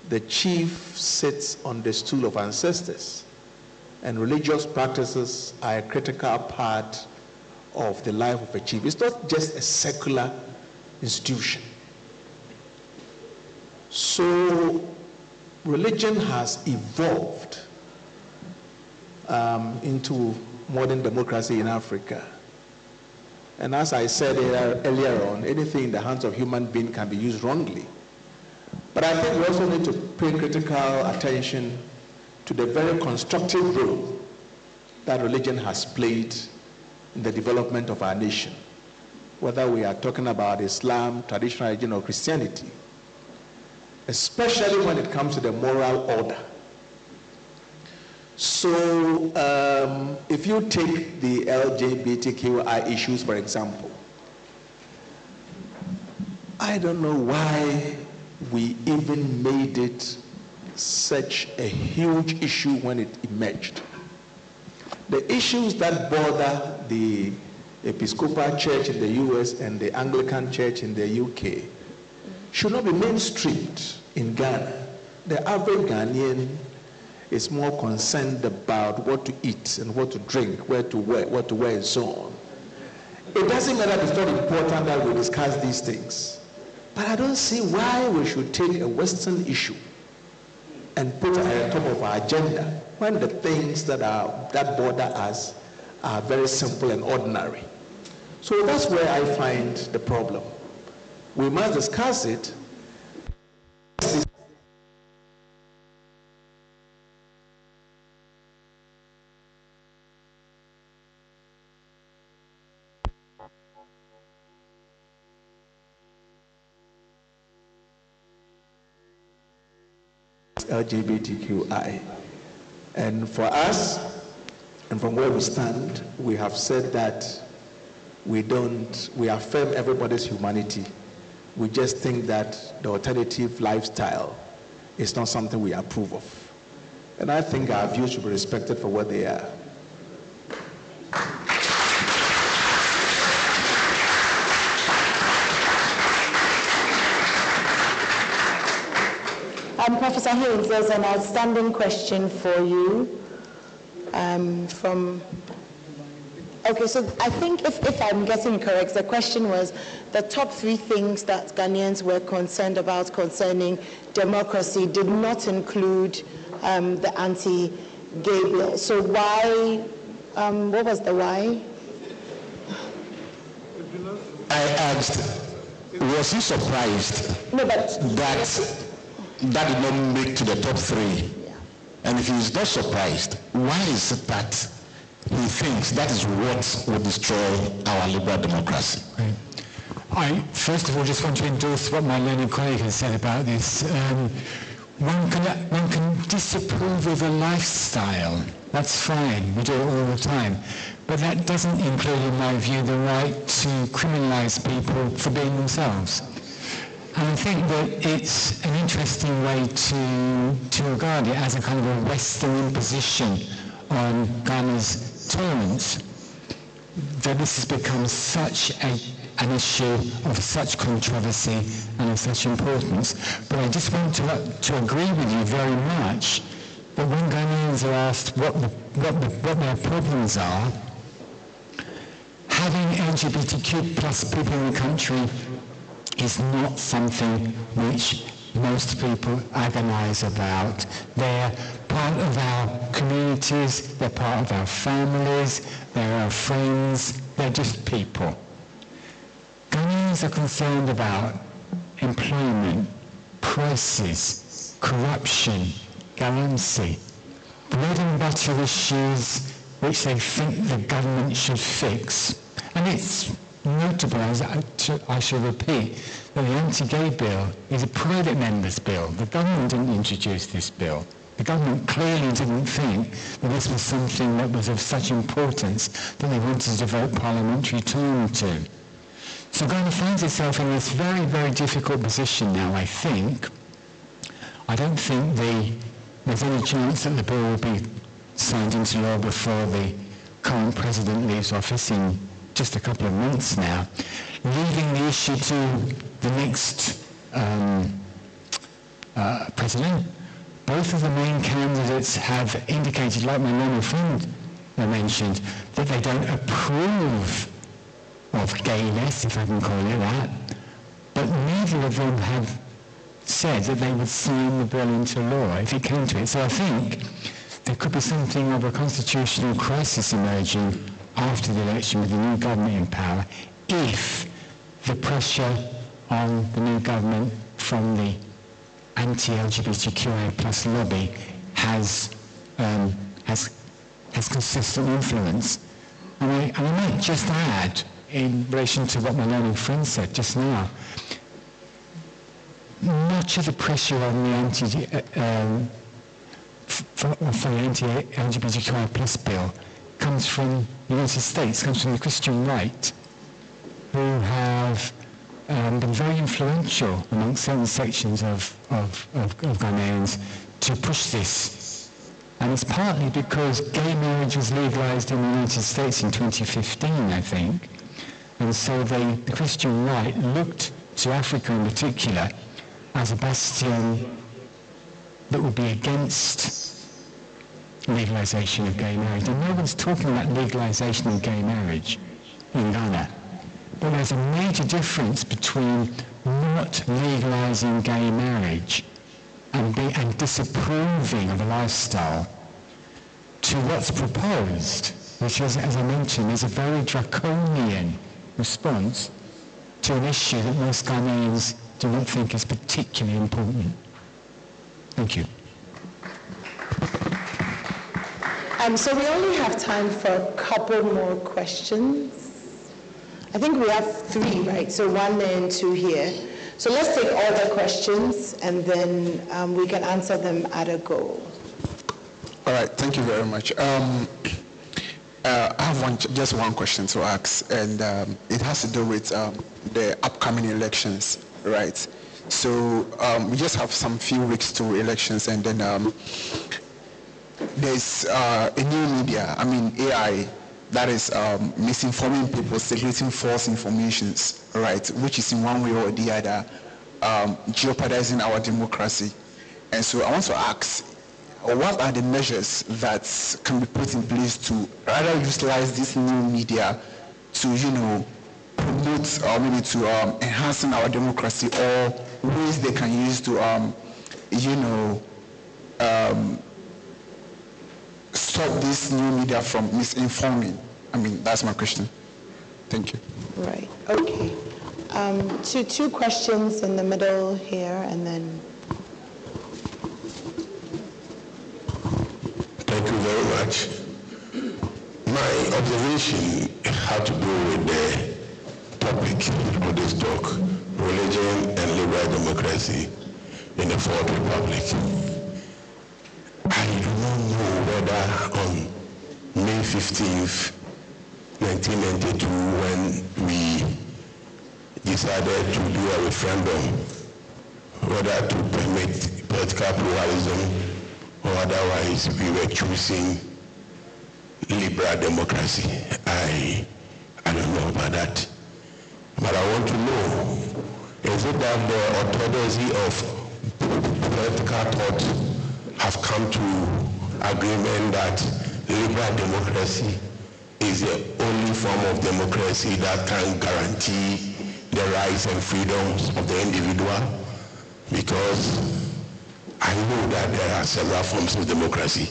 The chief sits on the stool of ancestors, and religious practices are a critical part of the life of a chief. It's not just a secular institution. So religion has evolved into modern democracy in Africa. And as I said earlier on, anything in the hands of human being can be used wrongly. But I think we also need to pay critical attention to the very constructive role that religion has played in the development of our nation, whether we are talking about Islam, traditional religion, or Christianity, especially when it comes to the moral order. So if you take the LGBTQI issues, for example, I don't know why we even made it such a huge issue when it emerged. The issues that bother the Episcopal Church in the US and the Anglican Church in the UK should not be mainstreamed in Ghana. The average Ghanaian is more concerned about what to eat and what to drink, where to wear, what to wear, and so on. It doesn't matter that it's not important that we discuss these things. But I don't see why we should take a Western issue and put it at the top of our agenda when the things that bother us are very simple and ordinary. So that's where I find the problem. We must discuss it. LGBTQI. And for us, and from where we stand, we have said that we affirm everybody's humanity. We just think that the alternative lifestyle is not something we approve of. And I think our views should be respected for what they are.
Professor Haynes, there's an outstanding question for you okay, so I think if I'm getting it correct, the question was the top 3 things that Ghanaians were concerned about concerning democracy did not include the anti-gay bill. So why, what was the why?
I asked, was he surprised that did not make to the top 3?
Yeah.
And if he's not surprised, why is it that he thinks that is what will destroy our liberal democracy?
Right. I first of all just want to endorse what my learned colleague has said about this. One can disapprove of a lifestyle. That's fine, we do it all the time. But that doesn't include, in my view, the right to criminalize people for being themselves. And I think that it's an interesting way to regard it as a kind of a Western imposition on Ghana's tolerance, that this has become such an issue of such controversy and of such importance. But I just want to agree with you very much that when Ghanaians are asked what their problems are, having LGBTQ plus people in the country is not something which most people agonize about. They're part of our communities, they're part of our families, they're our friends, they're just people. Ghanaians are concerned about employment, prices, corruption, galamsey, bread and butter issues which they think the government should fix. And it's notable, I shall repeat, that the anti-gay bill is a private member's bill. The government didn't introduce this bill. The government clearly didn't think that this was something that was of such importance that they wanted to devote parliamentary time to. So Ghana finds itself in this very, very difficult position now, I think. I don't think there's any chance that the bill will be signed into law before the current president leaves office in just a couple of months now, leaving the issue to the next president. Both of the main candidates have indicated, like my learned friend mentioned, that they don't approve of gayness, if I can call it that, but neither of them have said that they would sign the bill into law if it came to it. So I think there could be something of a constitutional crisis emerging after the election with the new government in power if the pressure on the new government from the anti-LGBTQIA plus lobby has consistent influence. And I might just add, in relation to what my learning friend said just now, much of the pressure on the anti-LGBTQI plus bill comes from the United States, comes from the Christian right, who have been very influential among certain sections of Ghanaians to push this. And it's partly because gay marriage was legalized in the United States in 2015, I think. And so the Christian right looked to Africa in particular as a bastion that would be against legalization of gay marriage. And no one's talking about legalization of gay marriage in Ghana. But there's a major difference between not legalizing gay marriage and disapproving of a lifestyle to what's proposed, which is, as I mentioned, is a very draconian response to an issue that most Ghanaians do not think is particularly important. Thank you.
So we only have time for a couple more questions. I think we have 3, right? So 1 there and 2 here. So let's take all the questions and then we can answer them at a go.
All right, thank you very much. I have just one question to ask, and it has to do with the upcoming elections, right? So we just have some few weeks to elections, and then there's a new media, AI, that is misinforming people, circulating false informations, right? Which is in one way or the other jeopardizing our democracy. And so I want to ask, what are the measures that can be put in place to rather utilize this new media to, promote or maybe to enhancing our democracy, or ways they can use to, stop this new media from misinforming? That's my question. Thank you.
Right, okay. Two questions in the middle here, and then.
Thank you very much. My observation had to do with the topic of this talk, religion and liberal democracy in the Fourth Republic. I do not know whether on May 15th, 1992, when we decided to do a referendum, whether to permit political pluralism or otherwise, we were choosing liberal democracy. I don't know about that. But I want to know, is it that the orthodoxy of political thought have come to agreement that liberal democracy is the only form of democracy that can guarantee the rights and freedoms of the individual? Because I know that there are several forms of democracy,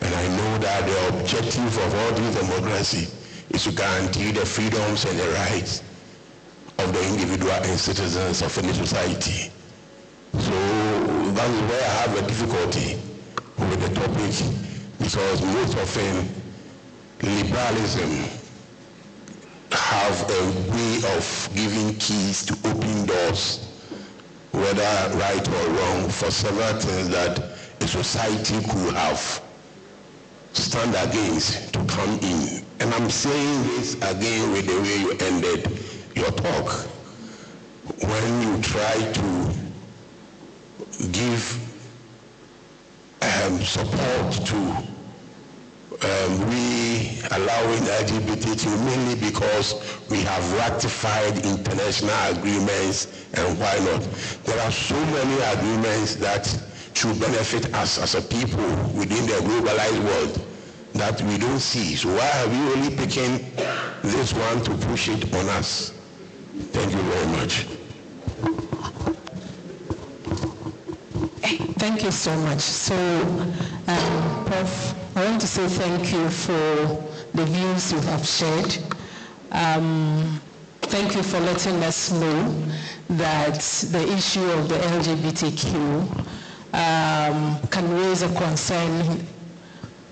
and I know that the objective of all this democracy is to guarantee the freedoms and the rights of the individual and citizens of any society. So that is where I have a difficulty with the topic, because most often liberalism have a way of giving keys to open doors, whether right or wrong, for several things that
a society could have stand against to come in. And I'm saying this again with the way you ended your talk. When you try to give support to we allowing LGBTQ, mainly because we have ratified international agreements, and why not? There are so many agreements that should benefit us as a people within the globalized world that we don't see. So why are we only picking this one to push it on us? Thank you very much.
Thank you so much. So, Prof, I want to say thank you for the views you have shared. Thank you for letting us know that the issue of the LGBTQ can raise a concern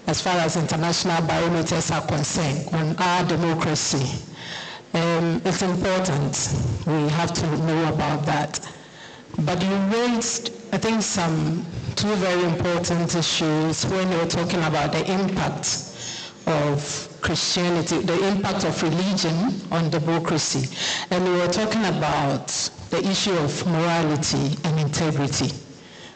as far as international barometers are concerned on our democracy. It's important. We have to know about that. But you raised, I think, two very important issues when you were talking about the impact of Christianity, the impact of religion on democracy. And we were talking about the issue of morality and integrity.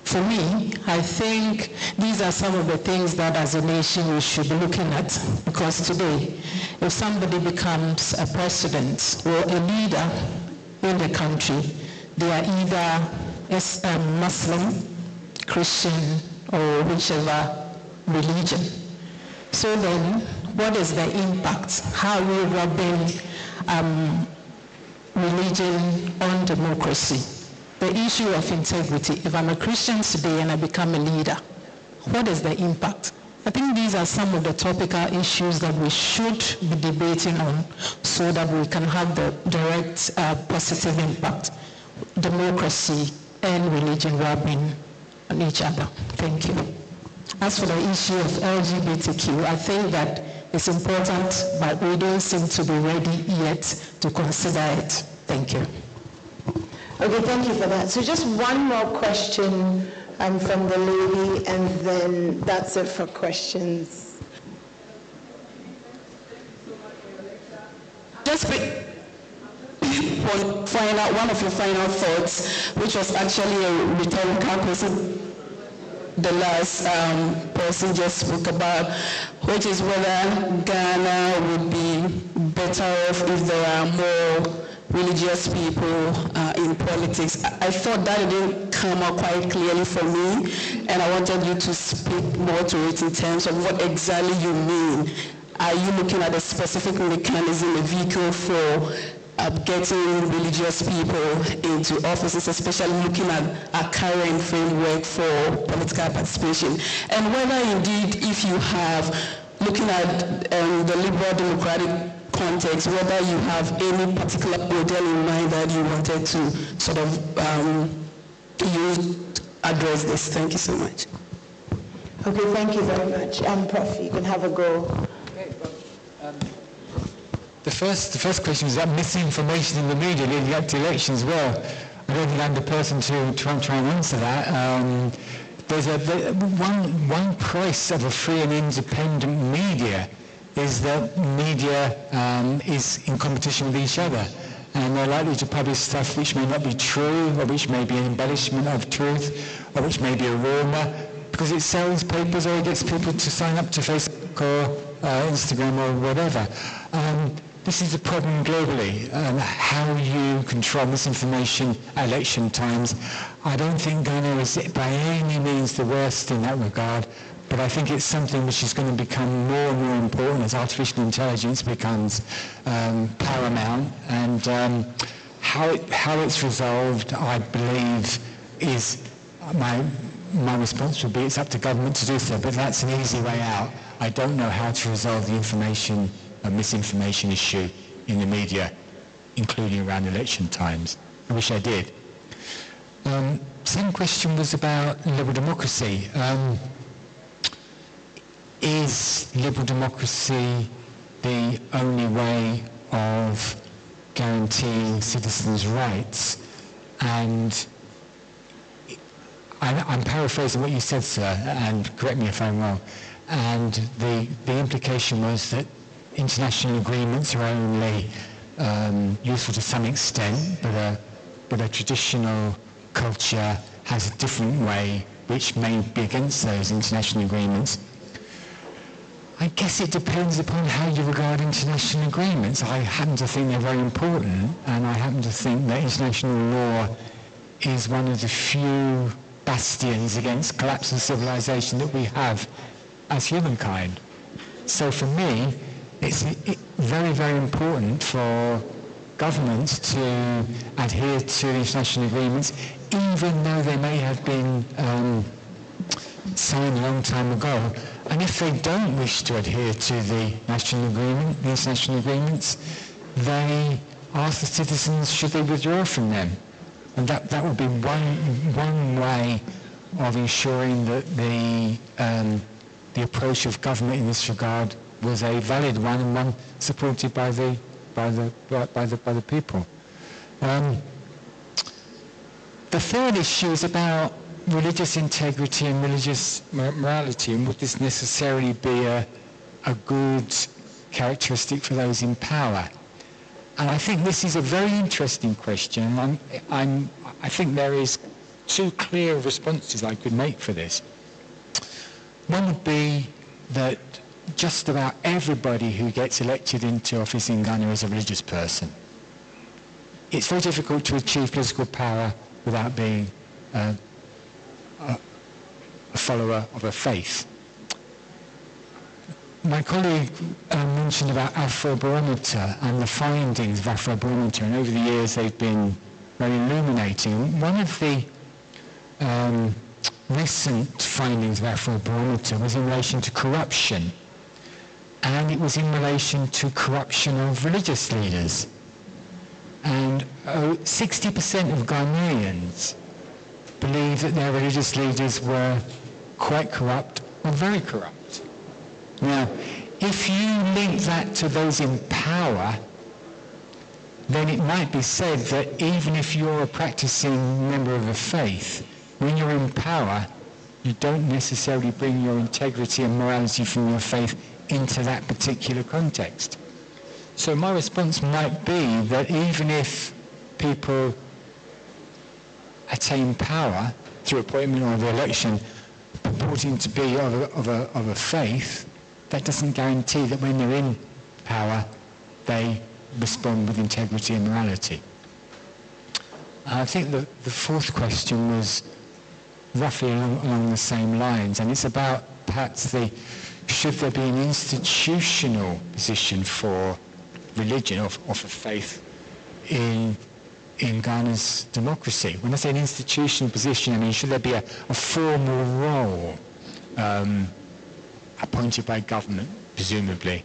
For me, I think these are some of the things that as a nation we should be looking at, because today, if somebody becomes a president or a leader in the country, they are either a Muslim, Christian, or whichever religion. So then, what is the impact? How are we rubbing religion on democracy? The issue of integrity. If I'm a Christian today and I become a leader, what is the impact? I think these are some of the topical issues that we should be debating on so that we can have the direct positive impact. Democracy and religion rubbing on each other. Thank you. As for the issue of LGBTQ, I think that it's important, but we don't seem to be ready yet to consider it. Thank you.
Okay, thank you for that. So just one more question from the lady, and then that's it for questions.
Just one of your final thoughts, which was actually a rhetorical question the last person just spoke about, which is whether Ghana would be better off if there are more religious people in politics. I thought that didn't come out quite clearly for me, and I wanted you to speak more to it in terms of what exactly you mean. Are you looking at a specific mechanism, a vehicle for getting religious people into offices, especially looking at a current framework for political participation? And whether indeed, if you have, looking at the liberal democratic context, whether you have any particular model in mind that you wanted to sort of use to address this. Thank you so much.
Okay, thank you very much. Prof, you can have a go.
The first question was about misinformation in the media leading up to elections. Well, I don't think I'm the person to try and answer that. There's one price of a free and independent media is that media is in competition with each other, and they're likely to publish stuff which may not be true, or which may be an embellishment of truth, or which may be a rumour, because it sells papers or it gets people to sign up to Facebook or Instagram or whatever. This is a problem globally, how you control misinformation at election times. I don't think Ghana is by any means the worst in that regard, but I think it's something which is going to become more and more important as artificial intelligence becomes paramount, and how it's resolved, I believe, is my response would be it's up to government to do so, but that's an easy way out. I don't know how to resolve the misinformation issue in the media, including around election times. I wish I did. Second question was about liberal democracy. Is liberal democracy the only way of guaranteeing citizens' rights? And I'm paraphrasing what you said, sir, and correct me if I'm wrong. And the implication was that international agreements are only useful to some extent, but a traditional culture has a different way which may be against those international agreements. I guess it depends upon how you regard international agreements. I happen to think they're very important, and I happen to think that international law is one of the few bastions against collapse of civilization that we have as humankind. So for me, it's very, very important for governments to adhere to international agreements, even though they may have been signed a long time ago. And if they don't wish to adhere to the international agreements, they ask the citizens should they withdraw from them. And that would be one way of ensuring that the approach of government in this regard was a valid one and one supported by the people. The third issue is about religious integrity and religious morality, and would this necessarily be a good characteristic for those in power? And I think this is a very interesting question. I think there is two clear responses I could make for this. One would be that just about everybody who gets elected into office in Ghana is a religious person. It's very difficult to achieve political power without being a follower of a faith. My colleague mentioned about Afrobarometer and the findings of Afrobarometer, and over the years they've been very illuminating. One of the recent findings of Afrobarometer was in relation to corruption, and it was in relation to corruption of religious leaders. And 60% of Ghanaians believe that their religious leaders were quite corrupt or very corrupt. Now, if you link that to those in power, then it might be said that even if you're a practicing member of a faith, when you're in power, you don't necessarily bring your integrity and morality from your faith into that particular context. So my response might be that even if people attain power through appointment or the election purporting to be of a faith, that doesn't guarantee that when they're in power they respond with integrity and morality. I think the fourth question was roughly along the same lines, and it's about perhaps should there be an institutional position for religion or for faith in Ghana's democracy. When I say an institutional position, I mean should there be a formal role appointed by government, presumably.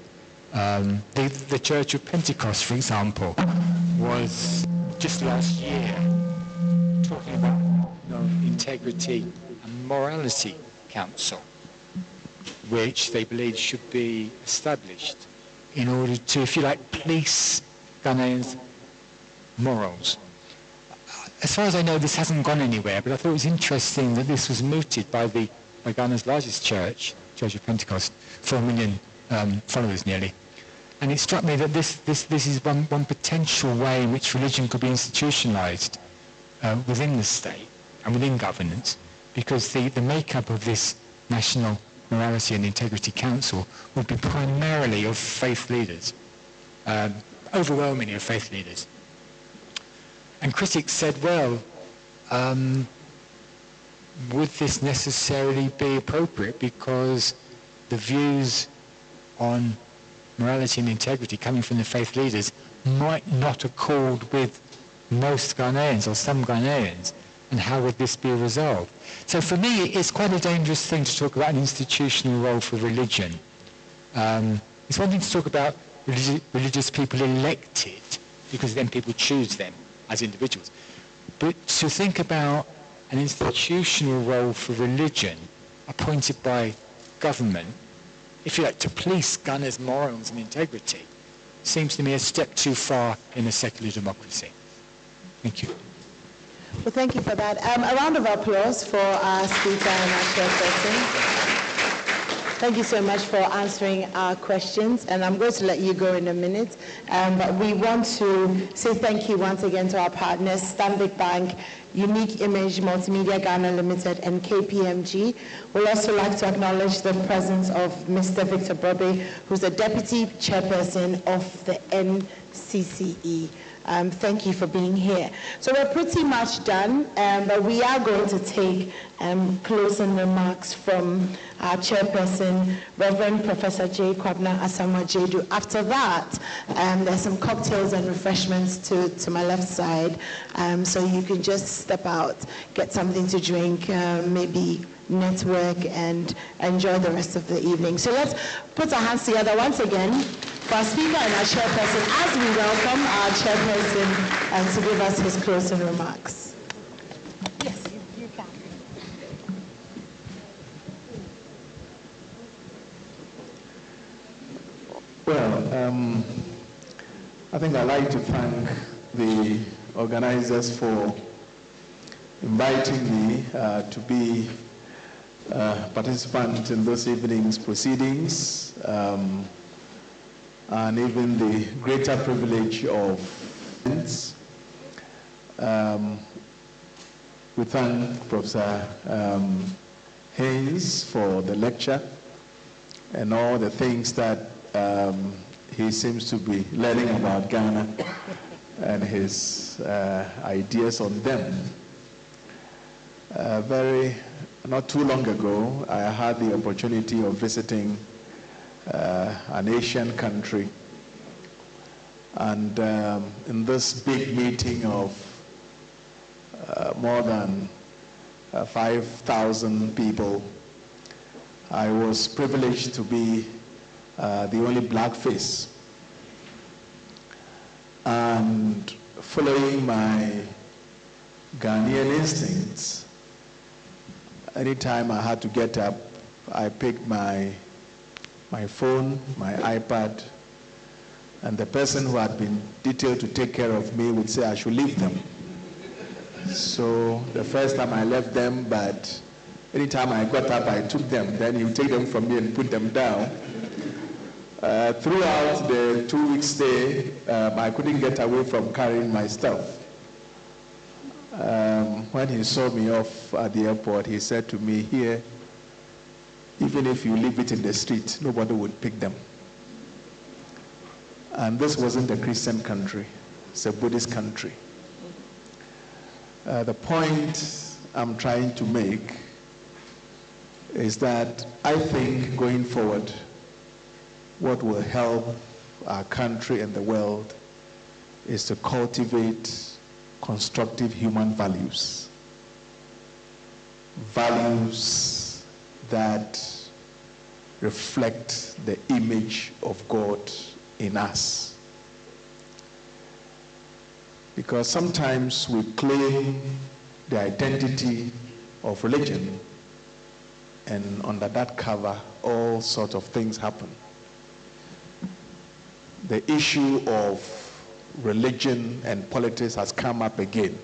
The Church of Pentecost, for example, was just last year talking about integrity and morality council, which they believe should be established in order to, if you like, police Ghanaians' morals. As far as I know, this hasn't gone anywhere, but I thought it was interesting that this was mooted by Ghana's largest church, Church of Pentecost, 4 million followers nearly. And it struck me that this is one potential way in which religion could be institutionalized within the state and within governance, because the makeup of this National Morality and Integrity Council would be primarily of faith leaders, overwhelmingly of faith leaders. And critics said, well, would this necessarily be appropriate, because the views on morality and integrity coming from the faith leaders might not accord with most Ghanaians or some Ghanaians, and how would this be resolved? So for me, it's quite a dangerous thing to talk about an institutional role for religion. It's one thing to talk about religious people elected, because then people choose them as individuals. But to think about an institutional role for religion appointed by government, if you like, to police Ghana's morals and integrity, seems to me a step too far in a secular democracy. Thank you.
Well, thank you for that. A round of applause for our speaker and our chairperson. Thank you so much for answering our questions, and I'm going to let you go in a minute. But we want to say thank you once again to our partners, Stanbic Bank, Unique Image Multimedia Ghana Limited, and KPMG. We'd also like to acknowledge the presence of Mr. Victor Brobe, who's the Deputy Chairperson of the NCCE. Thank you for being here. So we're pretty much done, but we are going to take closing remarks from our chairperson, Reverend Professor J. Kwabena Asamoah-Gyedu. After that, there's some cocktails and refreshments to my left side, so you can just step out, get something to drink, maybe network, and enjoy the rest of the evening. So let's put our hands together once again for our speaker and our chairperson as we welcome our chairperson to give us his closing remarks. Yes, you can.
Well, I think I'd like to thank the organizers for inviting me to be a participant in this evening's proceedings, and even the greater privilege of we thank Professor Haynes for the lecture and all the things that he seems to be learning about Ghana and his ideas on them. Not too long ago, I had the opportunity of visiting an Asian country, and in this big meeting of more than 5,000 people, I was privileged to be the only black face. And following my Ghanaian instincts, anytime I had to get up, I picked my phone, my iPad, and the person who had been detailed to take care of me would say I should leave them. So the first time I left them, but anytime I got up, I took them. Then he would take them from me and put them down. Throughout the 2-week stay, I couldn't get away from carrying my stuff. When he saw me off at the airport, he said to me, "Here, even if you leave it in the street, nobody would pick them." And this wasn't a Christian country, it's a Buddhist country. The point I'm trying to make is that I think going forward, what will help our country and the world is to cultivate constructive human values. Values that reflect the image of God in us. Because sometimes we claim the identity of religion, and under that cover, all sorts of things happen. The issue of religion and politics has come up again.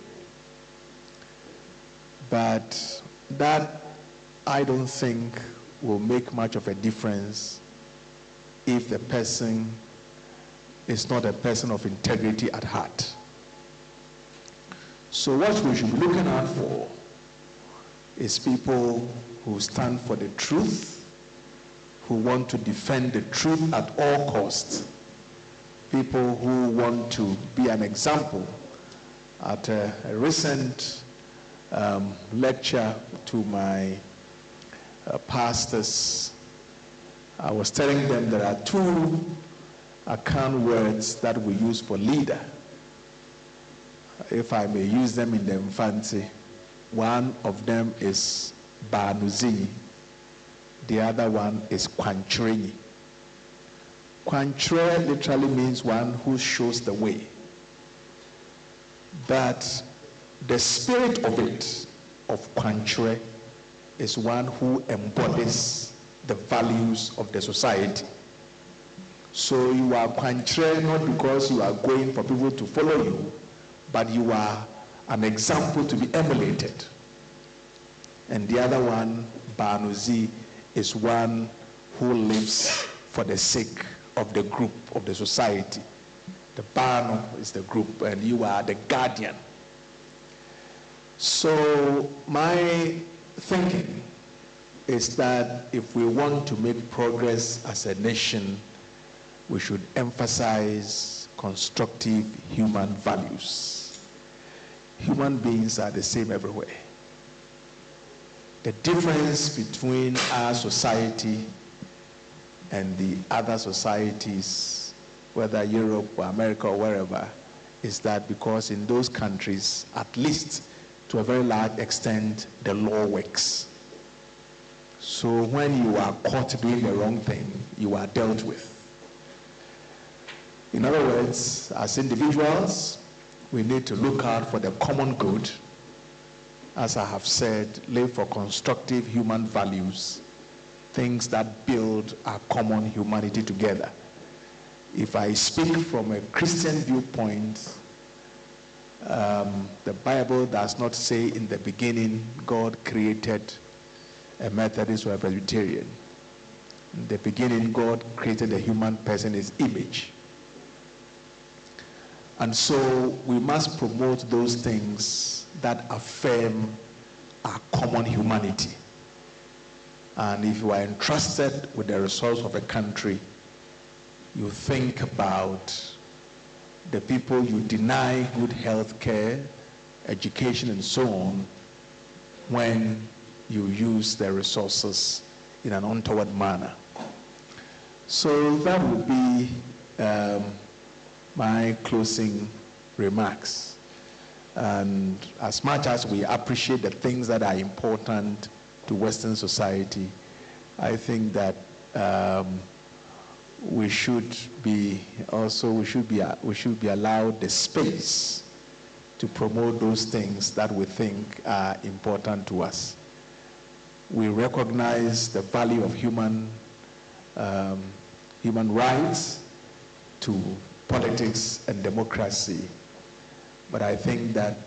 But that, I don't think, will make much of a difference if the person is not a person of integrity at heart. So what we should be looking out for is people who stand for the truth, who want to defend the truth at all costs, people who want to be an example. At a recent lecture to my pastors, I was telling them there are 2 account words that we use for leader. If I may use them in the infancy, one of them is Banuzi, the other one is Kwanchrenyi. Kwanchre literally means one who shows the way. But the spirit of it, of Kwanchre, is one who embodies the values of the society. So you are Kwanchre not because you are going for people to follow you, but you are an example to be emulated. And the other one, Banuzi, is one who lives for the sake of the group, of the society. The Banu is the group, and you are the guardian. So my thinking is that if we want to make progress as a nation, we should emphasize constructive human values. Human beings are the same everywhere. The difference between our society and the other societies, whether Europe or America or wherever, is that because in those countries, at least to a very large extent, the law works. So when you are caught doing the wrong thing, you are dealt with. In other words, as individuals, we need to look out for the common good. As I have said, live for constructive human values, things that build our common humanity together. If I speak from a Christian viewpoint, the Bible does not say in the beginning God created a Methodist or a Presbyterian. In the beginning, God created a human person in his image. And so we must promote those things that affirm our common humanity. And if you are entrusted with the resource of a country, you think about the people you deny good health care, education, and so on, when you use the resources in an untoward manner. So that would be my closing remarks. And as much as we appreciate the things that are important to Western society, I think that we should be allowed the space to promote those things that we think are important to us. We recognize the value of human rights to politics and democracy, but I think that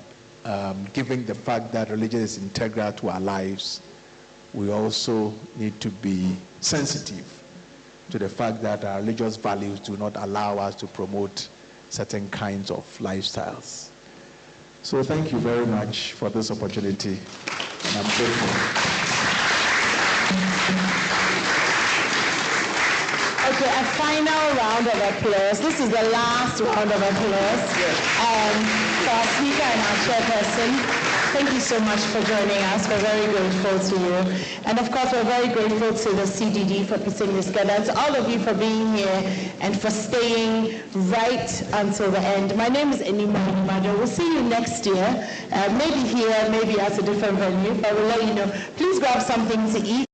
given the fact that religion is integral to our lives, we also need to be sensitive to the fact that our religious values do not allow us to promote certain kinds of lifestyles. So thank you very much for this opportunity, and I'm grateful.
Okay, a final round of applause. This is the last round of applause for our speaker and our chairperson. Thank you so much for joining us. We're very grateful to you. And of course, we're very grateful to the CDD for putting this together, and to all of you for being here and for staying right until the end. My name is Enima Inimado. We'll see you next year, maybe here, maybe at a different venue, but we'll let you know. Please grab something to eat.